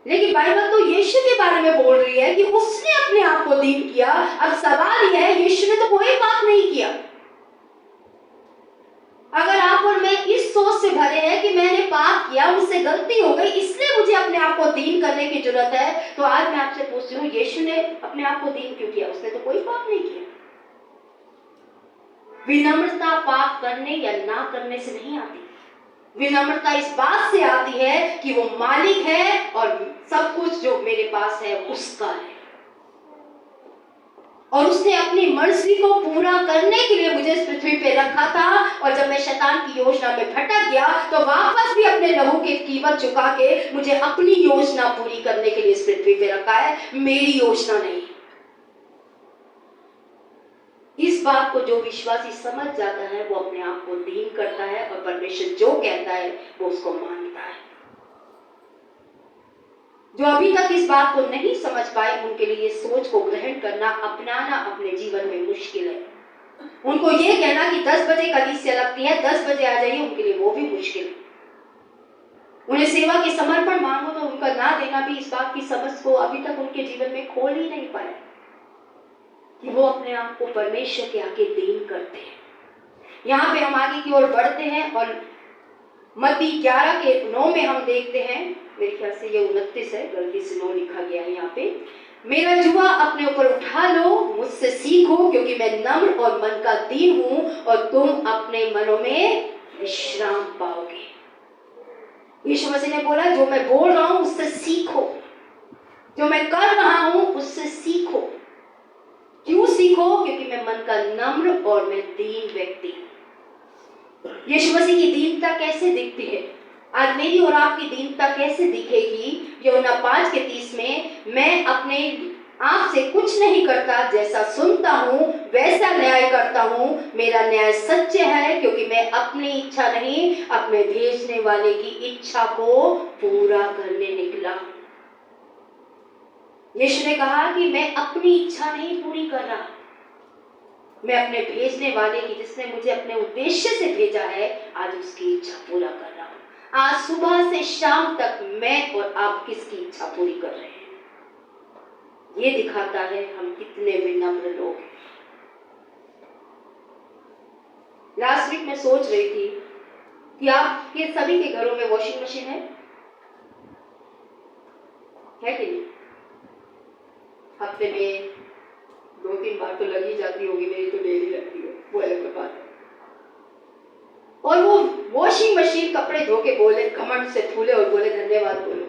लेकिन बाइबल तो यीशु के बारे में बोल रही है कि उसने अपने आप को दीन किया। अब सवाल यह है, यीशु ने तो कोई पाप नहीं किया। अगर आप और मैं इस सोच से भरे हैं कि मैंने पाप किया, मुझसे गलती हो गई, इसलिए मुझे अपने आप को दीन करने की जरूरत है, तो आज मैं आपसे पूछती हूँ, यीशु ने अपने आप को दीन क्यों किया? उसने तो कोई पाप नहीं किया। विनम्रता पाप करने या ना करने से नहीं आती। विनम्रता इस बात से आती है कि वो मालिक है और सब कुछ जो मेरे पास है उसका है, और उसने अपनी मर्जी को पूरा करने के लिए मुझे इस पृथ्वी पे रखा था। और जब मैं शैतान की योजना में भटक गया तो वापस भी अपने लहू की कीमत चुका के मुझे अपनी योजना पूरी करने के लिए इस पृथ्वी पे रखा है, मेरी योजना नहीं। इस बात को जो विश्वासी समझ जाता है वो अपने आप को दीन करता है और परमेश्वर जो कहता है वो उसको मानता है। जो अभी तक इस बात को नहीं समझ पाए उनके लिए सोच को ग्रहण करना, अपनाना अपने जीवन में मुश्किल है। उनको ये कहना कि 10 बजे कलीसिया लगती है, 10 बजे आ जाइए, उनके लिए वो भी मुश्किल है। उन्हें सेवा के समर्पण मांगो तो उनका ना देना भी इस बात की समझ को अभी तक उनके जीवन में खोल ही नहीं पाया कि वो अपने आप को परमेश्वर के आगे दीन करते हैं। यहाँ पे हम आगे की ओर बढ़ते हैं और मत्ती 11:9 में हम देखते हैं, मेरे ख्याल से ये 29 है, गलती से 9 लिखा गया है यहाँ पे। मेरा जुआ अपने ऊपर उठा लो, मुझसे सीखो, क्योंकि मैं नम्र और मन का दीन हूँ और तुम अपने मनों में विश्राम पाओगे। यीशु मसीह ने बोला, जो मैं बोल रहा हूँ उससे सीखो, जो मैं कर रहा हूँ उससे सीखो। क्यों सीखो? क्योंकि मैं मन का नम्र और मैं दीन व्यक्ति हूँ। यीशु मसीह की दीनता कैसे दिखती है? आज मेरी और आपकी दीनता कैसे दिखेगी? यूहन्ना 5:30 में, मैं अपने आप से कुछ नहीं करता, जैसा सुनता हूँ वैसा न्याय करता हूँ। मेरा न्याय सच्चे है, क्योंकि मैं अपनी इच्छा नहीं, अपने भेजने वाले की इच्छा को पूरा करने निकला हूँ। यीशु ने कहा कि मैं अपनी इच्छा नहीं पूरी कर रहा, मैं अपने भेजने वाले की, जिसने मुझे अपने उद्देश्य से भेजा है, आज उसकी इच्छा पूरा कर रहा हूं। आज सुबह से शाम तक मैं और आप किसकी इच्छा पूरी कर रहे हैं? ये दिखाता है हम कितने विनम्र लोग हैं। लास्ट वीक मैं सोच रही थी कि आपके सभी के घरों में वॉशिंग मशीन है कि नहीं? हफ्ते में 2-3 बार तो लगी जाती होगी, मेरी तो डेली लगती है, वो अलग बात है। और वो वॉशिंग मशीन कपड़े धो के बोले, घमंड से फूले और बोले धन्यवाद बोलो,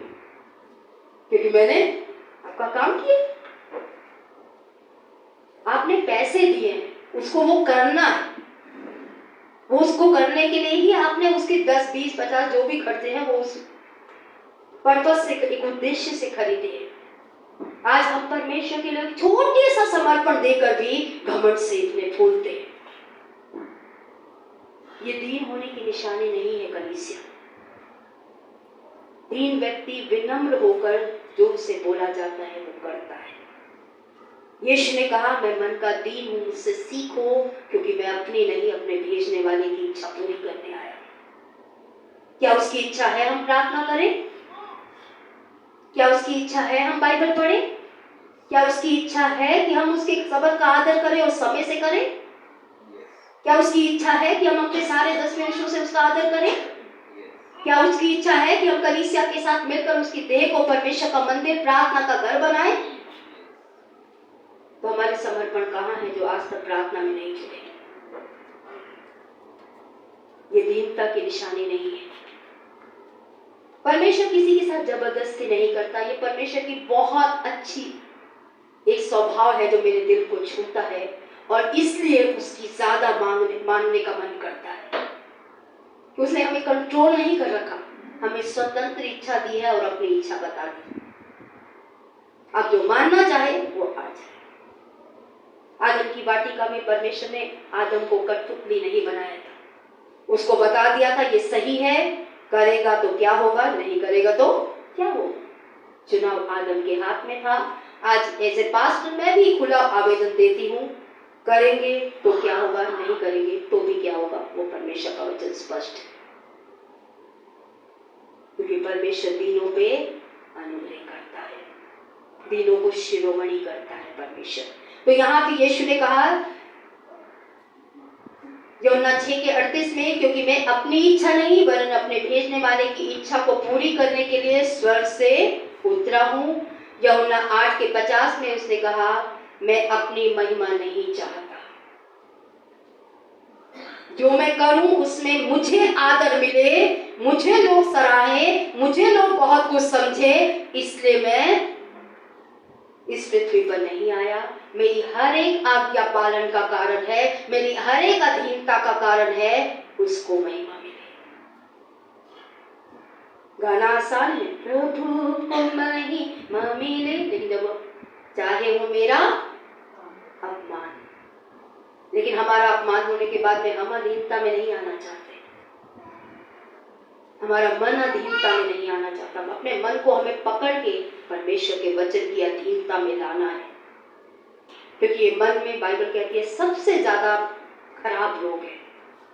क्योंकि मैंने आपका काम किया, आपने पैसे दिए हैं, उसको वो करना है, वो उसको करने के लिए ही आपने उसके 10, 20, 50 जो भी खर्चे हैं वो उस पर्पस से, एक उद्देश्य से खरीदे हैं। आज हम परमेश्वर के लिए छोटे सा समर्पण देकर भी घमंड से इतने फूलते हैं। ये दीन होने की निशानी नहीं है कलीसिया। दीन व्यक्ति विनम्र होकर जो उसे बोला जाता है वो करता है। यीशु ने कहा, मैं मन का दीन हूं, मुझसे सीखो, क्योंकि मैं अपनी नहीं, अपने भेजने वाले की इच्छा पूरी करने आया। क्या उसकी इच्छा है हम प्रार्थना करें? क्या उसकी इच्छा है हम बाइबल पढ़ें? क्या उसकी इच्छा है कि हम उसके शब्द का आदर करें और समय से करें? क्या उसकी इच्छा है कि हम अपने सारे 10 वर्षों से उसका आदर करें? क्या उसकी इच्छा है कि हम कलीसिया के साथ मिलकर उसकी देह को परमेश्वर का मंदिर, प्रार्थना का घर बनाएं? तो हमारे समर्पण कहाँ है जो आज तक प्रार्थना में नहीं जुड़े? ये दीनता की निशानी नहीं है। परमेश्वर किसी के साथ जबरदस्ती नहीं करता। ये परमेश्वर की बहुत अच्छी एक स्वभाव है जो मेरे दिल को छूता है, और इसलिए उसकी ज्यादा मानने का मन करता है। उसने हमें कंट्रोल नहीं कर रखा, हमें स्वतंत्र इच्छा दी है और अपनी इच्छा बता दी। अब जो मानना चाहे वो आ जाए। आदम की वाटिका में परमेश्वर ने आदम को कठपुतली नहीं बनाया था, उसको बता दिया था ये सही है, करेगा तो क्या होगा, नहीं करेगा तो क्या होगा। चुनाव आदम के हाथ में था। आज एज ए पास्टर मैं भी खुला आवेदन देती हूँ, करेंगे तो क्या होगा, नहीं करेंगे तो भी क्या होगा, वो परमेश्वर का वचन स्पष्ट है। क्योंकि परमेश्वर दीनों पे अनुग्रह करता है, दीनों को शिरोमणि करता है परमेश्वर। तो यहाँ भी यीशु ने कहा यूहन्ना 6:38 में, क्योंकि मैं अपनी इच्छा नहीं वरन अपने भेजने वाले की इच्छा को पूरी करने के लिए स्वर्ग से उतरा हूँ। यूहन्ना 8:50 में उसने कहा, मैं अपनी महिमा नहीं चाहता, जो मैं करूं उसमें मुझे आदर मिले, मुझे लोग सराहें, मुझे लोग बहुत कुछ समझे, इसलिए मैं इस पृथ्वी पर नहीं आया। मेरी हर एक आज्ञा पालन का कारण है, मेरी हर एक अधीनता का कारण है, उसको महिमा मिले। गाना आसान है, प्रभु को महिमा मिले, लेकिन जब चाहे वो मेरा अपमान, लेकिन हमारा अपमान होने के बाद में हम अधीनता में नहीं आना चाहते, हमारा मन अधीनता में नहीं आना चाहता। अपने मन को हमें पकड़ के परमेश्वर के वचन की अधीनता में लाना है, क्योंकि ये मन में बाइबल कहती है सबसे ज्यादा खराब रोग है।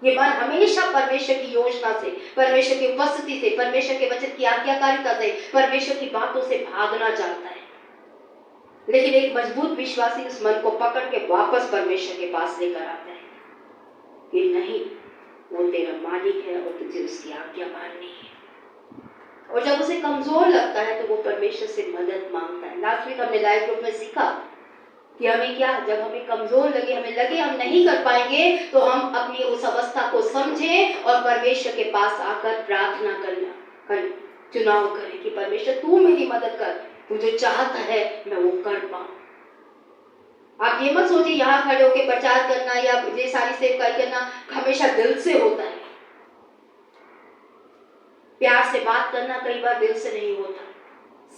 ये मन हमेशा परमेश्वर की योजना से, परमेश्वर की उपस्थिति से, परमेश्वर के वचन की आज्ञाकारिता से, परमेश्वर की बातों से भागना चाहता है। लेकिन एक मजबूत विश्वासी उस मन को पकड़ के वापस परमेश्वर के पास लेकर आता है कि नहीं, वो तेरा मालिक है और तुझे उसकी आज्ञा माननी है। और जब उसे कमजोर लगता है तो वो परमेश्वर से मदद मांगता है। लास्ट वीक हमने लाइव ग्रुप में सीखा कि हमें क्या, जब हमें कमजोर लगे, हमें लगे हम नहीं कर पाएंगे, तो हम अपनी उस अवस्था को समझें और परमेश्वर के पास आकर प्रार्थना करना चुनाव करें कि परमेश्वर तू मेरी मदद कर, तू जो चाहता है मैं वो कर पाऊं। आप ये मत सोचिए यहाँ खड़े होकर प्रचार करना या ये सारी सेवकाई करना हमेशा दिल से होता है, प्यार से बात करना कई बार दिल से नहीं होता,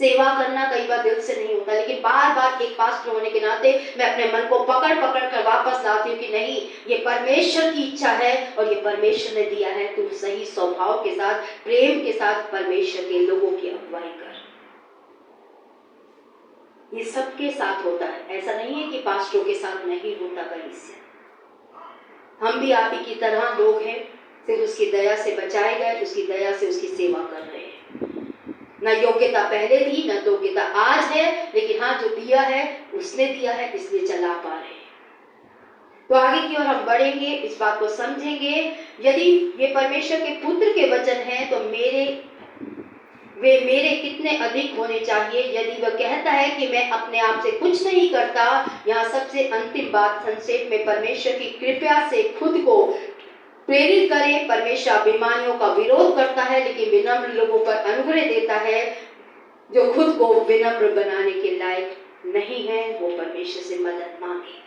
सेवा करना कई बार दिल से नहीं होता, लेकिन बार बार एक पास्टर होने के नाते मैं अपने मन को पकड़ पकड़ कर वापस लाती हूँ कि नहीं, ये परमेश्वर की इच्छा है और ये परमेश्वर ने दिया है। तुम सही स्वभाव के साथ, प्रेम के साथ परमेश्वर के लोगों की अगुवाई कर। ये सबके साथ होता है, ऐसा नहीं है कि पास्टरों के साथ नहीं होता। कहीं से हम भी आप ही की तरह लोग हैं, सिर्फ उसकी दया से बचाए गए, उसकी दया से उसकी सेवा कर रहे हैं। न योग्यता पहले थी, न योग्यता आज है, लेकिन हाँ जो दिया है उसने दिया है, इसलिए चला पा रहे हैं। तो आगे की ओर हम बढ़ेंगे, इस बात को समझेंगे। यदि ये परमेश्वर के पुत्र के वचन हैं तो वे मेरे कितने अधिक होने चाहिए। यदि वह कहता है कि मैं अपने आप से कुछ नहीं करता, यहाँ सबसे अंतिम बात संक्षेप में, परमेश्वर की कृपा से खुद को प्रेरित करें। परमेश्वर अभिमानियों का विरोध करता है, लेकिन विनम्र लोगों पर अनुग्रह देता है। जो खुद को विनम्र बनाने के लायक नहीं है, वो परमेश्वर से मदद मांगे।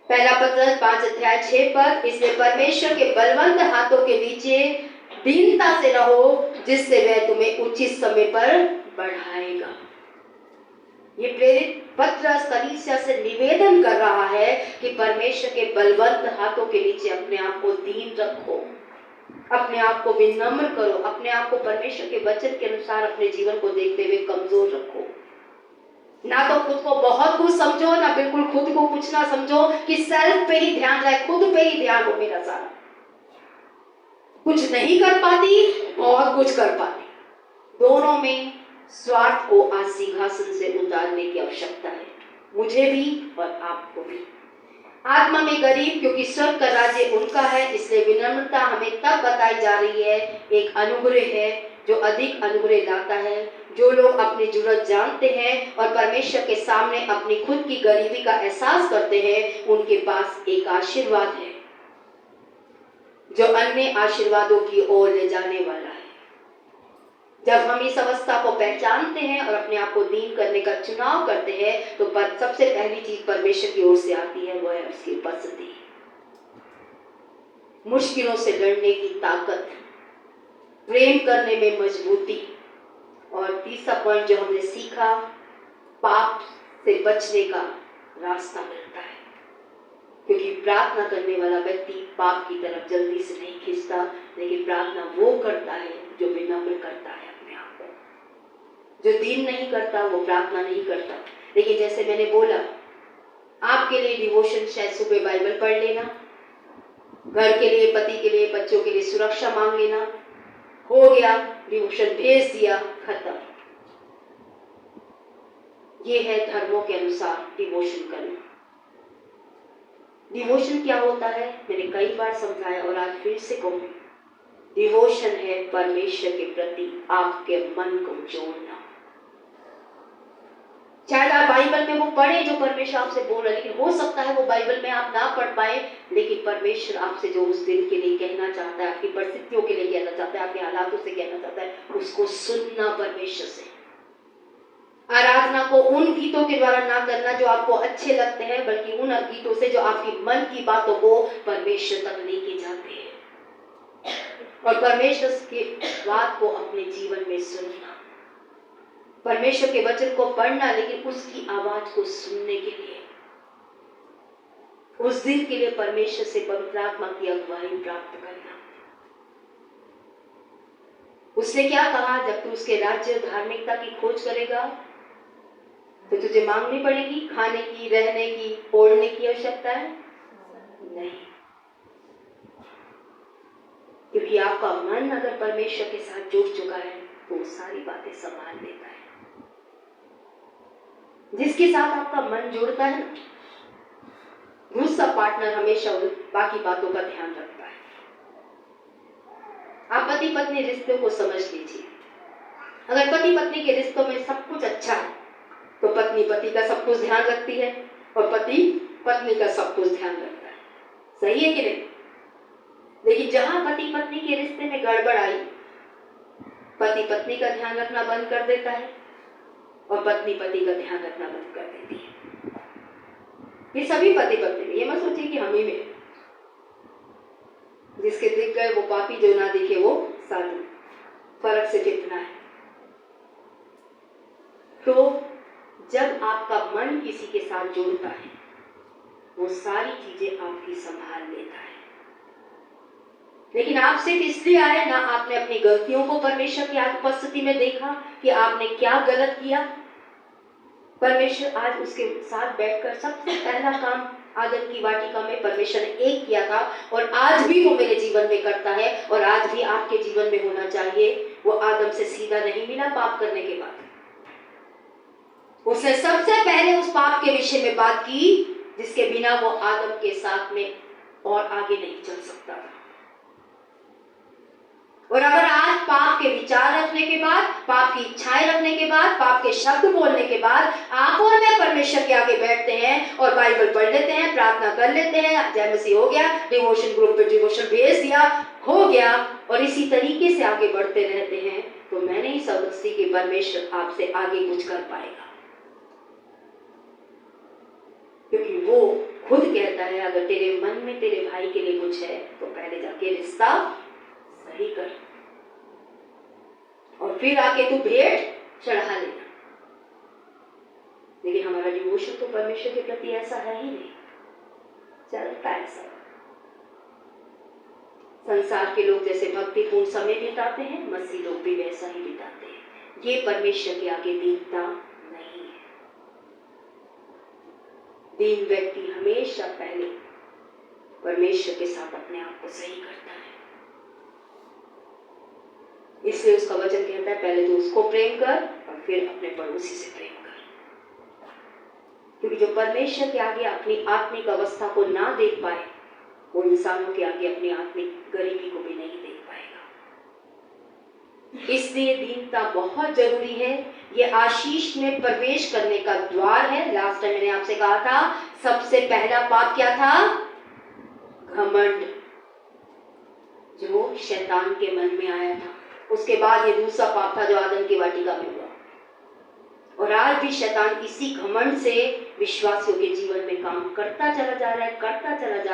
पहला पत्रस 5:6 पर, इसलिए परमेश्वर के बलवंत हाथों के नीचे दीनता से रहो, जिससे वह तुम्हें उचित समय पर बढ़ाएगा। ये प्रेरित पत्रस कलीसिया से निवेदन कर रहा है कि परमेश्वर के बलवंत हाथों के नीचे अपने आप को दीन रखो, अपने आप को विनम्र करो, अपने आप को परमेश्वर के वचन के अनुसार अपने जीवन को देखते हुए कमजोर रखो। ना तो खुद को बहुत कुछ समझो, ना बिल्कुल खुद को कुछ ना समझो कि सेल्फ पे ही ध्यान रहे, खुद पे ही ध्यान हो मेरा सारा। कुछ नहीं कर पाती, बहुत कुछ कर पाती। दोनों में स्वार्थ को आज सिंहासन से उतारने की आवश्यकता है, मुझे भी और आपको भी। आत्मा में गरीब, क्योंकि स्वर्ग का राज्य उनका है। इसलिए विनम्रता हमें तब बताई जा रही है, एक अनुग्रह है जो अधिक अनुग्रह लाता है। जो लोग अपनी जरूरत जानते हैं और परमेश्वर के सामने अपनी खुद की गरीबी का एहसास करते हैं, उनके पास एक आशीर्वाद है जो अन्य आशीर्वादों की ओर ले जाने वाला है। जब हम इस अवस्था को पहचानते हैं और अपने आप को दीन करने का चुनाव करते हैं, तो सबसे पहली चीज परमेश्वर की ओर से आती है, वो है उसकी उपस्थिति, मुश्किलों से लड़ने की ताकत, प्रेम करने में मजबूती। और तीसरा पॉइंट जो हमने सीखा, पाप से बचने का रास्ता मिलता है, क्योंकि प्रार्थना करने वाला व्यक्ति पाप की तरफ जल्दी से नहीं खींचता, लेकिन प्रार्थना वो करता है जो विनम्र करता है अपने आप को। जो दीन नहीं करता वो प्रार्थना नहीं करता। लेकिन जैसे मैंने बोला, आपके लिए डिवोशन शायद सुबह बाइबल पढ़ लेना, घर के लिए, पति के लिए, बच्चों के लिए सुरक्षा मांग लेना, हो गया, डिवोशन भेज दिया, खत्म। ये है धर्मों के अनुसार डिवोशन करना। डिवोशन क्या होता है, मैंने कई बार समझाया और आज फिर से कहूंगी। डिवोशन है परमेश्वर के प्रति आपके मन को जोड़ना। शायद आप बाइबल में वो पढ़े जो परमेश्वर आपसे बोल रहे, लेकिन हो सकता है वो बाइबल में आप ना पढ़ पाए, लेकिन परमेश्वर आपसे जो उस दिन के लिए कहना चाहता है, आपकी परिस्थितियों के लिए कहना चाहता है, आपके हालातों से कहना चाहता है, उसको सुनना परमेश्वर से। आराधना को उन गीतों के द्वारा ना करना जो आपको अच्छे लगते हैं, बल्कि उन गीतों से जो आपकी मन की बातों को परमेश्वर तक लेके जाते हैं। और परमेश्वर की बात को अपने जीवन में सुनना, परमेश्वर के वचन को पढ़ना, लेकिन उसकी आवाज को सुनने के लिए, उस दिन के लिए परमेश्वर से पवित्र आत्मा की अगुवाई प्राप्त करना। उसने क्या कहा, जब तू उसके राज्य धार्मिकता की खोज करेगा तो तुझे मांगनी पड़ेगी, खाने की, रहने की, ओढ़ने की आवश्यकता है नहीं, क्योंकि आपका मन अगर परमेश्वर के साथ जुड़ चुका है तो वो सारी बातें संभाल लेता है। जिसके साथ आपका मन जुड़ता है ना, दूसरा पार्टनर हमेशा बाकी बातों का ध्यान रखता है। आप पति पत्नी रिश्तों को समझ लीजिए। अगर पति पत्नी के रिश्तों में सब कुछ अच्छा है तो पत्नी पति का सब कुछ ध्यान रखती है और पति पत्नी का सब कुछ ध्यान रखता है। सही है कि नहीं? लेकिन जहां पति पत्नी के रिश्ते में गड़बड़ आई, पति पत्नी का ध्यान रखना बंद कर देता है और पत्नी पति का ध्यान रखना बंद कर देती है। ये सभी पति पत्नी में, ये मत सोचिए कि हम ही में। जिसके दिख गए वो पापी, जो ना दिखे वो साधु। फर्क सिर्फ इतना है। तो जब आपका मन किसी के साथ जुड़ता है, वो सारी चीजें आपकी संभाल लेता है। लेकिन आप सिर्फ इसलिए आए ना, आपने अपनी गलतियों को परमेश्वर की उपस्थिति में देखा कि आपने क्या गलत किया। परमेश्वर आज उसके साथ बैठकर सबसे पहला काम आदम की वाटिका में परमेश्वर ने एक किया था, और आज भी वो मेरे जीवन में करता है, और आज भी आपके जीवन में होना चाहिए। वो आदम से सीधा नहीं मिला पाप करने के बाद, उसने सबसे पहले उस पाप के विषय में बात की जिसके बिना वो आदम के साथ में और आगे नहीं चल सकता था। और अगर आज पाप के विचार रखने के बाद, पाप की इच्छाएं रखने के बाद, पाप के शब्द बोलने के बाद आप और मैं परमेश्वर के आगे बैठते हैं और बाइबल पढ़ लेते हैं, प्रार्थना कर लेते हैं, जय मसीह हो गया, डिवोशन ग्रुप पे डिवोशन भेज दिया, हो गया, और इसी तरीके से आगे बढ़ते रहते हैं, तो मैं नहीं समझती कि परमेश्वर आपसे आगे कुछ कर पाएगा। क्योंकि वो खुद कहता है, अगर तेरे मन में तेरे भाई के लिए कुछ है तो पहले जाके रिश्ता सही कर, और फिर आके तू भेंट चढ़ा लेना। लेकिन हमारा डिवोशन तो परमेश्वर के प्रति ऐसा है ही नहीं, चलता है सब। संसार के लोग जैसे भक्तिपूर्ण समय बिताते हैं, मसीह लोग भी वैसा ही बिताते हैं। ये परमेश्वर के आगे दीनता नहीं है। दीन व्यक्ति हमेशा पहले परमेश्वर के साथ अपने आप को सही करता है। इसलिए उसका वचन कहता है, पहले तो उसको प्रेम कर और फिर अपने पड़ोसी से प्रेम कर। क्योंकि जो परमेश्वर के आगे अपनी आत्मिक अवस्था को ना देख पाए, वो इंसानों के आगे अपनी आत्मिक गरीबी को भी नहीं देख पाएगा। इसलिए दीनता बहुत जरूरी है। ये आशीष में प्रवेश करने का द्वार है। लास्ट टाइम मैंने आपसे कहा था, सबसे पहला पाप क्या था? घमंड, जो शैतान के मन में आया था। उसके बाद ये दूसरा पाप था जो आदम की वाटिका में हुआ। और आज भी शैतान इसी घमंड से विश्वासियों के जीवन में काम करता चला जा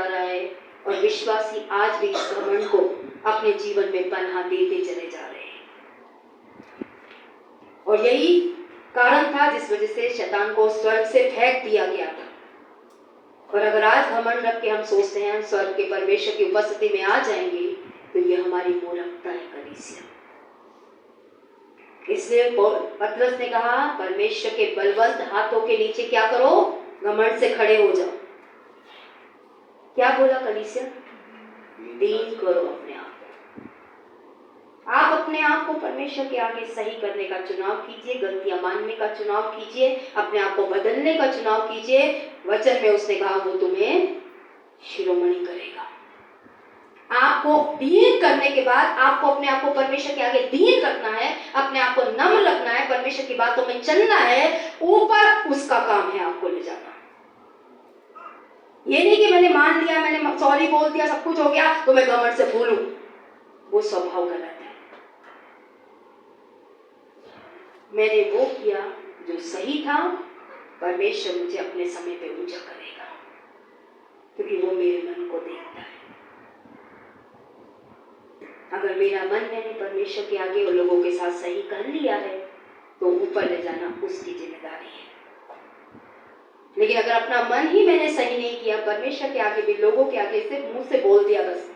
रहा है, और विश्वासी आज भी इस घमंड को अपने जीवन में पनाह देते चले जा रहे हैं। और यही कारण था जिस वजह से शैतान को स्वर्ग से फेंक दिया गया था। और अगर आज घमंड रख के हम सोचते हैं हम स्वर्ग के परमेश्वर की उपस्थिति में आ जाएंगे, तो ये हमारी मूर्खता है कलीसिया। इसलिए पतरस ने कहा, परमेश्वर के बलवंत हाथों के नीचे क्या करो? घमंड से खड़े हो जाओ। क्या बोला कलीसिया? दीन करो अपने आप को। आप अपने आप को परमेश्वर के आगे सही करने का चुनाव कीजिए, गलतियां मानने का चुनाव कीजिए, अपने आप को बदलने का चुनाव कीजिए। वचन में उसने कहा वो तुम्हें शिरोमणि करेगा। आपको दीन करने के बाद आपको अपने आप को परमेश्वर के आगे दीन रखना है, अपने आप को नम्र रखना है, परमेश्वर की बातों में चलना है, ऊपर उसका काम है आपको ले जाना। ये नहीं कि मैंने मान लिया, मैंने सॉरी बोल दिया, सब कुछ हो गया तो मैं घमंड से भूलूं। वो स्वभाव गलत है। मैंने वो किया जो सही था, परमेश्वर मुझे अपने समय पे ऊंचा करेगा, क्योंकि वो मेरे मन को देखता है। अगर मेरा मन मैंने परमेश्वर के आगे और लोगों के साथ सही कर लिया है, तो ऊपर ले जाना उसकी जिम्मेदारी है। लेकिन अगर अपना मन ही मैंने सही नहीं किया, परमेश्वर के आगे भी लोगों के आगे सिर्फ मुंह से बोल दिया बस,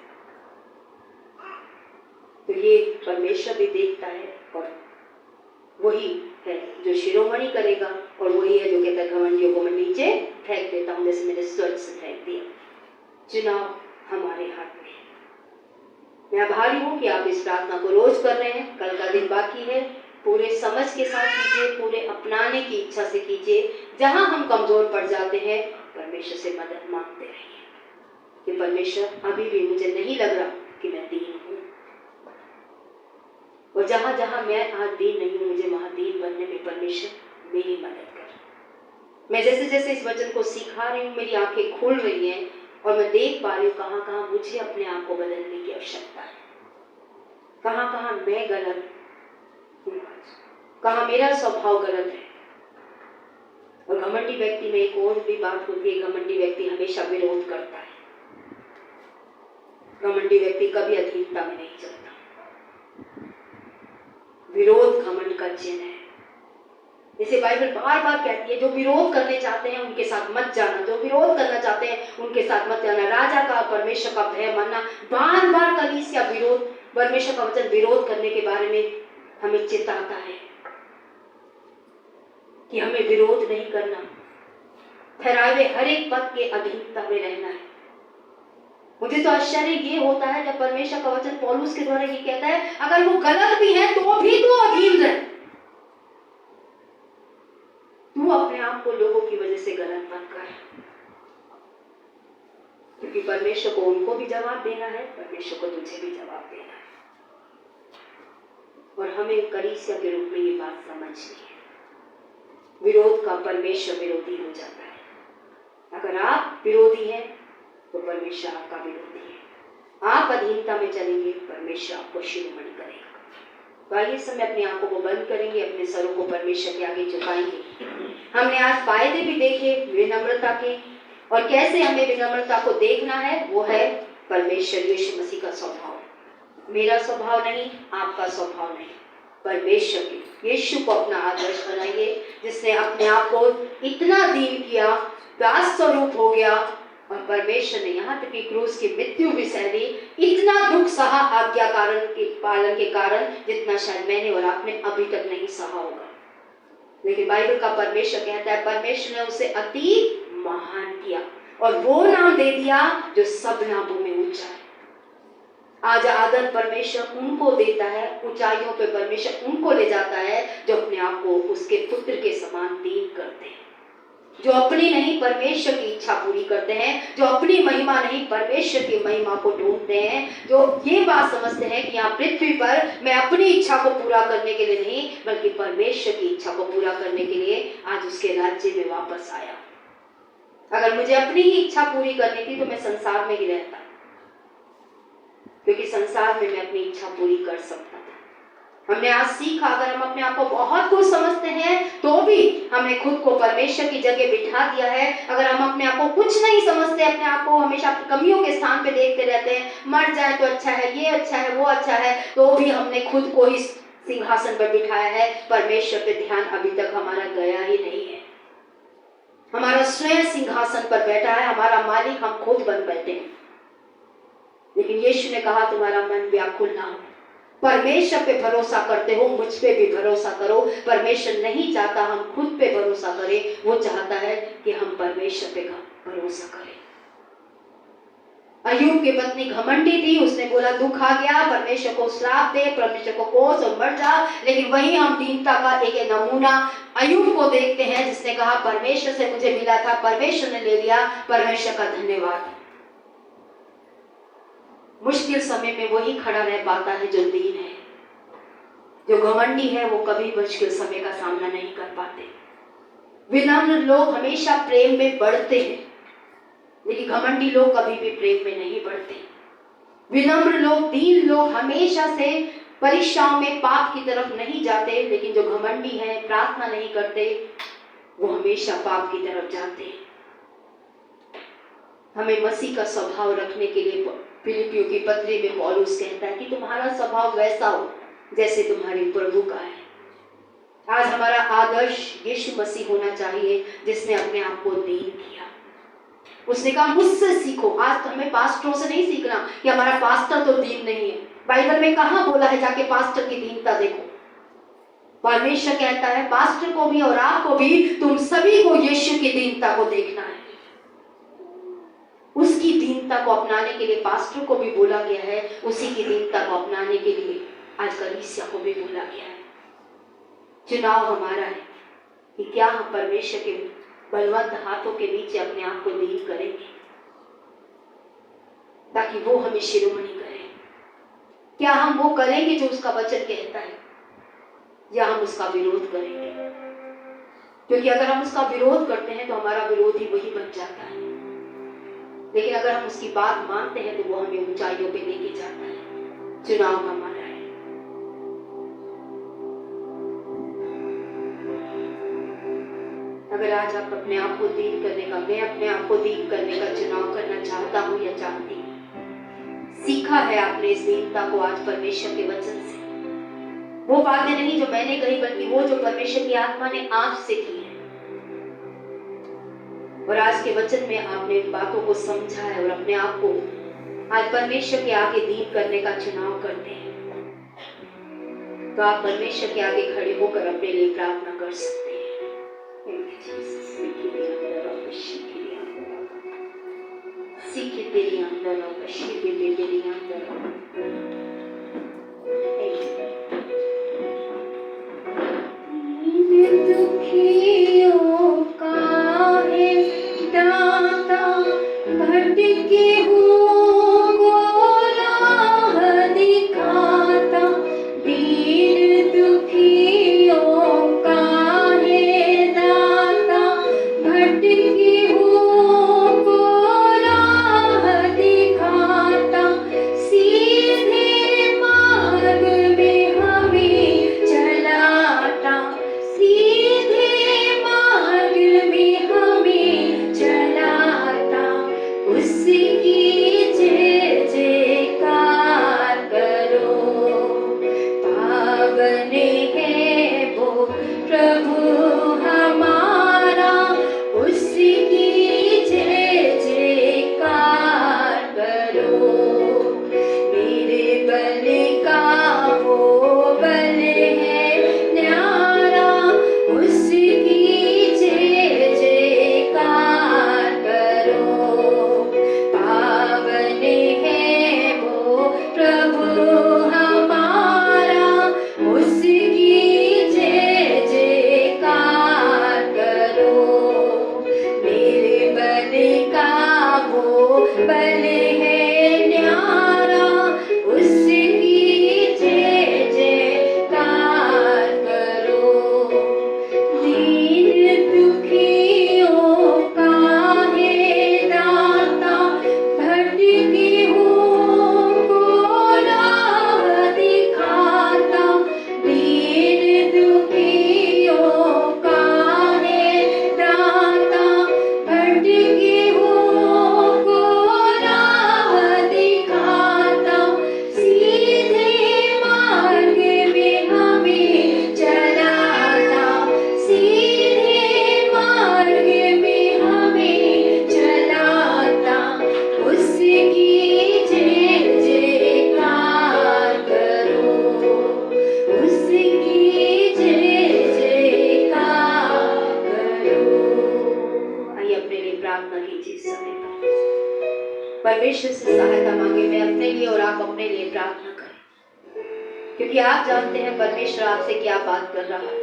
तो ये परमेश्वर भी देखता है, और वही है जो शिरोमणि करेगा, और वही है जो कहता है घमंडियों को मैं नीचे फेंक देता हूं, जैसे मैंने स्वर्ग से फेंक दिया। चुनाव हमारे हाथ में है। मैं आभारी हूं कि आप इस प्रार्थना को रोज कर रहे हैं। कल का दिन बाकी है, पूरे समझ के साथ कीजिए, पूरे अपनाने की इच्छा से कीजिए। जहां हम कमजोर पड़ जाते हैं, परमेश्वर से मदद मांगते रहिए कि परमेश्वर अभी भी मुझे नहीं लग रहा कि मैं दीन हूं, और जहां जहां मैं आज दीन नहीं हूं, मुझे वहां दीन बनने में परमेश्वर मेरी मदद कर। मैं जैसे जैसे इस वचन को सिखा रही हूँ, मेरी आंखें खुल रही हैं, और मैं देख पा रही हूँ कहाँ कहाँ मुझे अपने आप को बदलने की आवश्यकता है, कहाँ कहाँ मैं गलत हूँ, कहाँ मेरा स्वभाव गलत है। और घमंडी व्यक्ति में एक और भी बात होती है, घमंडी व्यक्ति हमेशा विरोध करता है। घमंडी व्यक्ति कभी अधीनता में नहीं चलता। विरोध घमंड का चिन्ह है। इसे बाइबल बार बार कहती है, जो विरोध करने चाहते हैं उनके साथ मत जाना, जो विरोध करना चाहते हैं उनके साथ मत जाना। राजा का, परमेश्वर का भय मानना। बार बार कलीसिया विरोध, परमेश्वर का वचन विरोध करने के बारे में हमें चेताता है कि हमें विरोध नहीं करना, ठहराए हुए हर एक पद के अधीनता में रहना है। मुझे तो आश्चर्य ये होता है जब परमेश्वर का वचन पौलुस के द्वारा ये कहता है, अगर वो गलत भी है तो भी तू अधीन रह। तू अपने आप को लोगों की वजह से गलत मत कर, क्योंकि परमेश्वर को उनको भी जवाब देना है, परमेश्वर को तुझे भी जवाब देना है। और हमें कलीसिया के रूप में ये बात समझनी है, विरोध का परमेश्वर विरोधी हो जाता है। अगर आप विरोधी हैं तो परमेश्वर आपका विरोधी है। आप अधीनता में चलेंगे, परमेश्वर आपको शिरोमणि करेगा। तो आइए समय अपनी आंखों को बंद करेंगे, अपने सरों को परमेश्वर के आगे झुकाएंगे। हमने आज फायदे भी देखे विनम्रता के, और कैसे हमें विनम्रता को देखना है, वो है परमेश्वर यीशु मसीह का स्वभाव। मेरा स्वभाव नहीं, आपका स्वभाव नहीं, परमेश्वर के। यीशु को अपना आदर्श बनाइए, जिसने अपने आप को इतना दीन किया, दास स्वरूप हो गया, और परमेश्वर ने यहाँ तक कि क्रूस की मृत्यु भी सहली, इतना दुख सहा आज्ञा पालन के कारण, जितना शायद मैंने और आपने अभी तक नहीं सहा होगा। लेकिन बाइबल का परमेश्वर कहता है, परमेश्वर ने उसे अति महान किया और वो नाम दे दिया जो सब नामों में ऊंचा है। आज आदर परमेश्वर उनको देता है, ऊंचाइयों पे परमेश्वर उनको ले जाता है जो अपने आप को उसके पुत्र के समान दीन करते हैं, जो अपनी नहीं परमेश्वर की इच्छा पूरी करते हैं, जो अपनी महिमा नहीं परमेश्वर की महिमा को ढूंढते हैं, जो ये बात समझते हैं कि यहाँ पृथ्वी पर मैं अपनी इच्छा को पूरा करने के लिए नहीं, बल्कि परमेश्वर की इच्छा को पूरा करने के लिए आज उसके राज्य में वापस आया। अगर मुझे अपनी ही इच्छा पूरी करनी थी तो मैं संसार में ही रहता, क्योंकि संसार में मैं अपनी इच्छा पूरी कर सकता था। हमने आज सीखा, अगर हम अपने आप को बहुत कुछ समझते हैं तो भी हमने खुद को परमेश्वर की जगह बिठा दिया है। अगर हम अपने आप को कुछ नहीं समझते, अपने आप को हमेशा कमियों के स्थान पे देखते रहते हैं, मर जाए तो अच्छा है, ये अच्छा है, वो अच्छा है, तो भी हमने खुद को ही सिंहासन पर बिठाया है। परमेश्वर पे ध्यान अभी तक हमारा गया ही नहीं है। हमारा स्वयं सिंहासन पर बैठा है, हमारा मालिक हम खुद बन बैठे हैं। लेकिन यीशु ने कहा, तुम्हारा मन व्याकुल ना हो, परमेश्वर पे भरोसा करते हो, मुझ पे भी भरोसा करो। परमेश्वर नहीं चाहता हम खुद पे भरोसा करें, वो चाहता है कि हम परमेश्वर पे भरोसा करें। अय्यूब की पत्नी घमंडी थी, उसने बोला दुख आ गया, परमेश्वर को श्राप दे, परमेश्वर को कोस और मर जा। लेकिन वही हम दीनता का एक नमूना अय्यूब को देखते हैं, जिसने कहा परमेश्वर से मुझे मिला था, परमेश्वर ने ले लिया, परमेश्वर का धन्यवाद। मुश्किल समय में वही खड़ा रह पाता है जो दीन है। जो घमंडी है वो कभी मुश्किल समय का सामना नहीं कर पाते। विनम्र लोग हमेशा प्रेम में बढ़ते हैं, लेकिन घमंडी लोग कभी भी प्रेम में नहीं बढ़ते। विनम्र लोग, दीन लोग हमेशा से परीक्षाओं में पाप की तरफ नहीं जाते, लेकिन जो घमंडी है, प्रार्थना नहीं करते, वो हमेशा पाप की तरफ जाते हैं। हमें मसीह का स्वभाव रखने के लिए फिलिपियों की पत्री में पौलुस कहता है कि तुम्हारा स्वभाव वैसा हो जैसे तुम्हारे प्रभु का है। आज हमारा आदर्श यीशु मसीह होना चाहिए, जिसने अपने आप को दीन किया। उसने कहा मुझसे सीखो। आज तो हमें पास्टरों से नहीं सीखना कि हमारा पास्टर तो दीन नहीं है। बाइबल में कहाँ बोला है जाके पास्टर की दीनता देखो। परमेश्वर कहता है पास्टर को भी और आपको भी, तुम सभी को यीशु की दीनता को देखना है। उसकी दीनता को अपनाने के लिए पास्टर को भी बोला गया है, उसी की दीनता को अपनाने के लिए आज कलीसिया को भी बोला गया है। चुनाव हमारा है कि क्या हम परमेश्वर के बलवंत हाथों के नीचे अपने आप को दीन करेंगे, ताकि वो हमें शिरोमणि करे। क्या हम वो करेंगे जो उसका वचन कहता है, या हम उसका विरोध करेंगे? क्योंकि अगर हम उसका विरोध करते हैं तो हमारा विरोधी वही बन जाता है, लेकिन अगर हम उसकी बात मानते हैं तो वो हमें ऊंचाइयों पे लेके जाता है। चुनाव हमारा है। अगर आज आप अपने आप को दीन करने का, मैं अपने आप को दीन करने का चुनाव करना चाहता हूँ या चाहती हूँ, सीखा है आपने इस दीनता को आज परमेश्वर के वचन से, वो बातें नहीं जो मैंने कही, बल्कि वो जो परमेश्वर की आत्मा ने आपसे की है। और आज के वचन में आपने इन बातों को समझा है और अपने आप को आज परमेश्वर के आगे दीन करने का चुनाव करते हैं, तो आप परमेश्वर के आगे खड़े होकर अपने लिए प्रार्थना कर सकते हैं। सीखे तेरी अंदर और शीखे तेरी अंदर। दुखियों का है दाता, भटके हुओं को राह दिखाता। दीन दुखियों का है दाता, भटके हुओं को राह दिखाता। सीधे मार्ग में हमें चलाता, सीधे मार्ग में हमें चलाता। उसकी जय जयकार करो, पावन है वो प्रभु हमारा। उसकी जय जयकार करो। मेरे बल का वो बल है न्यारा। उसकी जय जयकार करो। पावन है वो प्रभु हमारा। उसकी जय जयकार करो। मेरे बल का वो बल है न्यारा। उसकी जय जयकार करो। दीन दुखियों का है दाता, भटके हुओं को राह दिखाता। दीन दुखियों का है दाता, भटके हुओं को राह दिखाता। सीधे मार्ग में हमें चलाता, सीधे मार्ग में हमें चलाता। उसकी जय जयकार करो। उसकी जय जयकार करो। आइए अपने लिए प्रार्थना कीजिए इस समय पर। परमेश्वर से सहायता मांगे, मैं अपने लिए और आप अपने लिए प्रार्थना करें, क्योंकि आप जानते हैं परमेश्वर आपसे क्या बात कर रहा है।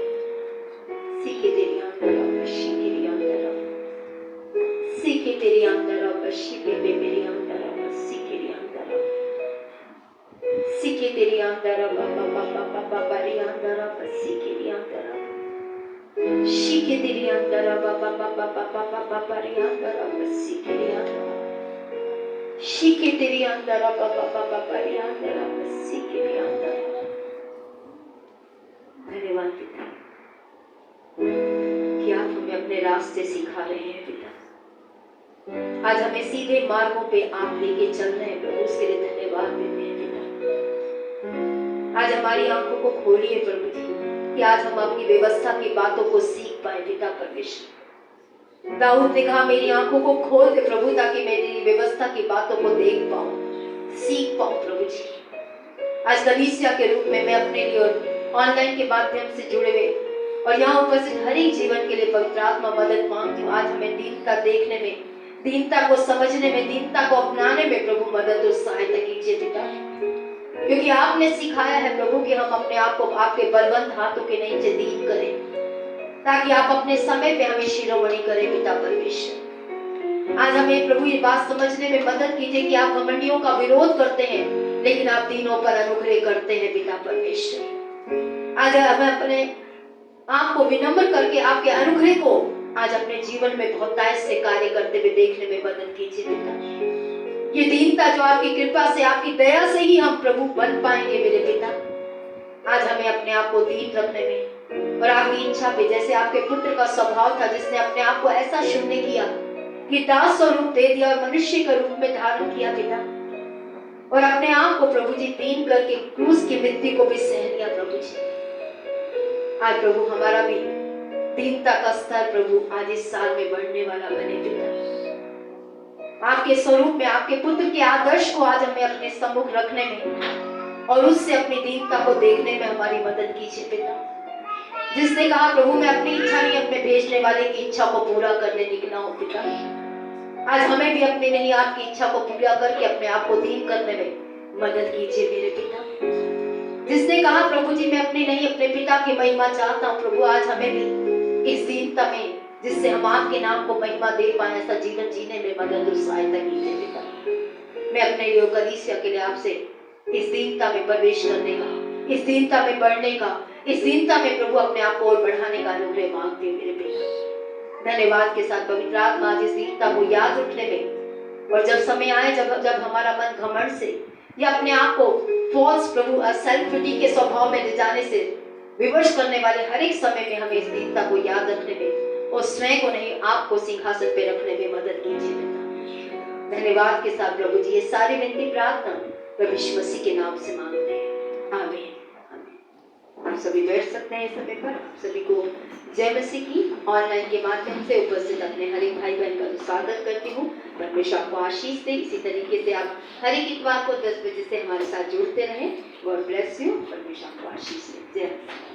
सीखे तेरी अंदर और शीखे तेरी अंदर और सीखे तेरी अंदर और शीखे तेरी अंदर और सीखे तेरी अंदर और सीखे तेरी अंदर और बारी अंदर और सीखे तेरी अंदर और शीखे तेरी अंदर और बारी अंदर और सीखे तेरी अंदर शीखे तेरी अंदर और बारी अंदर और सीखे तेरी अंदर। धन्यवाद पिता कि आप हमें अपने रास्ते सिखा रहे हैं पिता। आज हमें सीधे मार्गों पे आप लेके चल रहे हैं प्रभु, उसके लिए धन्यवाद देते हैं पिता। आज हमारी आंखों को खोलिए प्रभु जी, कि आज हम आपकी व्यवस्था की बातों को सीख पाए पिता परमेश्वर। दाऊद ने कहा मेरी आंखों को खोल दे प्रभु, ताकि मैं तेरी व्यवस्था की बातों को देख पाऊं, सीख पाऊं प्रभु जी। आज कलीसिया के रूप में मैं अपने लिए और ऑनलाइन के माध्यम से जुड़े हुए और यहाँ उपस्थित हर एक जीवन के लिए पवित्र आत्मा मदद मांगती हूँ। आज हमें दीनता देखने में, दीनता को समझने में, दीनता को अपनाने में प्रभु मदद और सहायता कीजिए पिता, क्योंकि आपने सिखाया है प्रभु कि हम अपने आप को आपके बलवंत हाथों के नीचे दीन करें, ताकि आप अपने समय पे हमें शिरोमणि करें पिता परमेश्वर। आज हमें प्रभु ये बात समझने में मदद कीजिए कि आप घमंडियों का विरोध करते हैं, लेकिन आप दीनों पर अनुग्रह करते हैं पिता परमेश्वर। आज हमें अपने आप को विनम्र करके आपके अनुग्रह को आज अपने जीवन में बहुतायत से कार्य करते हुए देखने में मदद कीजिए पिता। ये दीनता जो आपकी कृपा से, आपकी दया से ही हम प्रभु बन पाएंगे मेरे पिता। आज हमें अपने आप को दीन रखने में और आपकी इच्छा पे, जैसे आपके पुत्र का स्वभाव था जिसने अपने आप को ऐसा शून्य किया कि दास स्वरूप दे दिया और मनुष्य का रूप में धारण किया पिता, और अपने आप को प्रभु जी दीन करके क्रूस की मृत्यु को भी सह लिया प्रभु जी। आज प्रभु हमारा भी दीनता का स्तर प्रभु आज इस साल में बढ़ने वाला बने पिता। आपके स्वरूप में आपके पुत्र के आदर्श को आज हमें अपने सम्मुख रखने में और उससे अपनी दीनता को देखने में हमारी मदद कीजिए पिता। जिसने कहा प्रभु मैं अपनी इच्छा नहीं अपने भेजने वाले की इच्छा को पूरा करने निकला हूं पिता, आज हमें भी अपनी नहीं आपकी इच्छा को पूरा करके अपने आप को दीन करने में मदद कीजिए मेरे पिता। जिसने कहा प्रभु जी मैं अपनी नहीं अपने पिता की महिमा चाहता हूँ, प्रभु आज हमें भी इस दीनता में जिससे हम आपके नाम को महिमा दे पाए ऐसा जीवन जीने में मदद और सहायता कीजिए पिता। मैं अपने लिए कलीसिया के लिए आपसे इस दीनता में प्रवेश करने का, इस दीनता में बढ़ने का, इस दीनता में प्रभु अपने आप को और बढ़ाने का अनुग्रह मांगती हूँ मेरे पिता। धन्यवाद के साथ पवित्र आत्मा आज इस दीनता को याद रखने में और जब समय आए जब हमारा मन घमंड से या अपने आप को फॉल्स प्रभु सेल्फ पिटी के स्वभाव में ले जाने से विवश करने वाले हर एक समय में हमें इस दीनता को याद रखने में और स्वयं को नहीं आपको सिंहासन पे रखने में मदद कीजिए पिता। धन्यवाद के साथ प्रभु जी ये सारी विनती प्रार्थना प्रभु यीशु मसीह के नाम से मांगते हैं, आमीन। आप सभी बैठ सकते हैं इस समय पर। आप सभी को जय मसीह की ऑनलाइन के माध्यम से उपस्थित अपने हर एक भाई बहन का स्वागत करती हूँ। परमेश्वर आपको आशीष दे। इसी तरीके से आप हर एक इतवार को 10 बजे से हमारे साथ जुड़ते रहें। God bless you. परमेश्वर आपको आशीष दे। जय मसीह।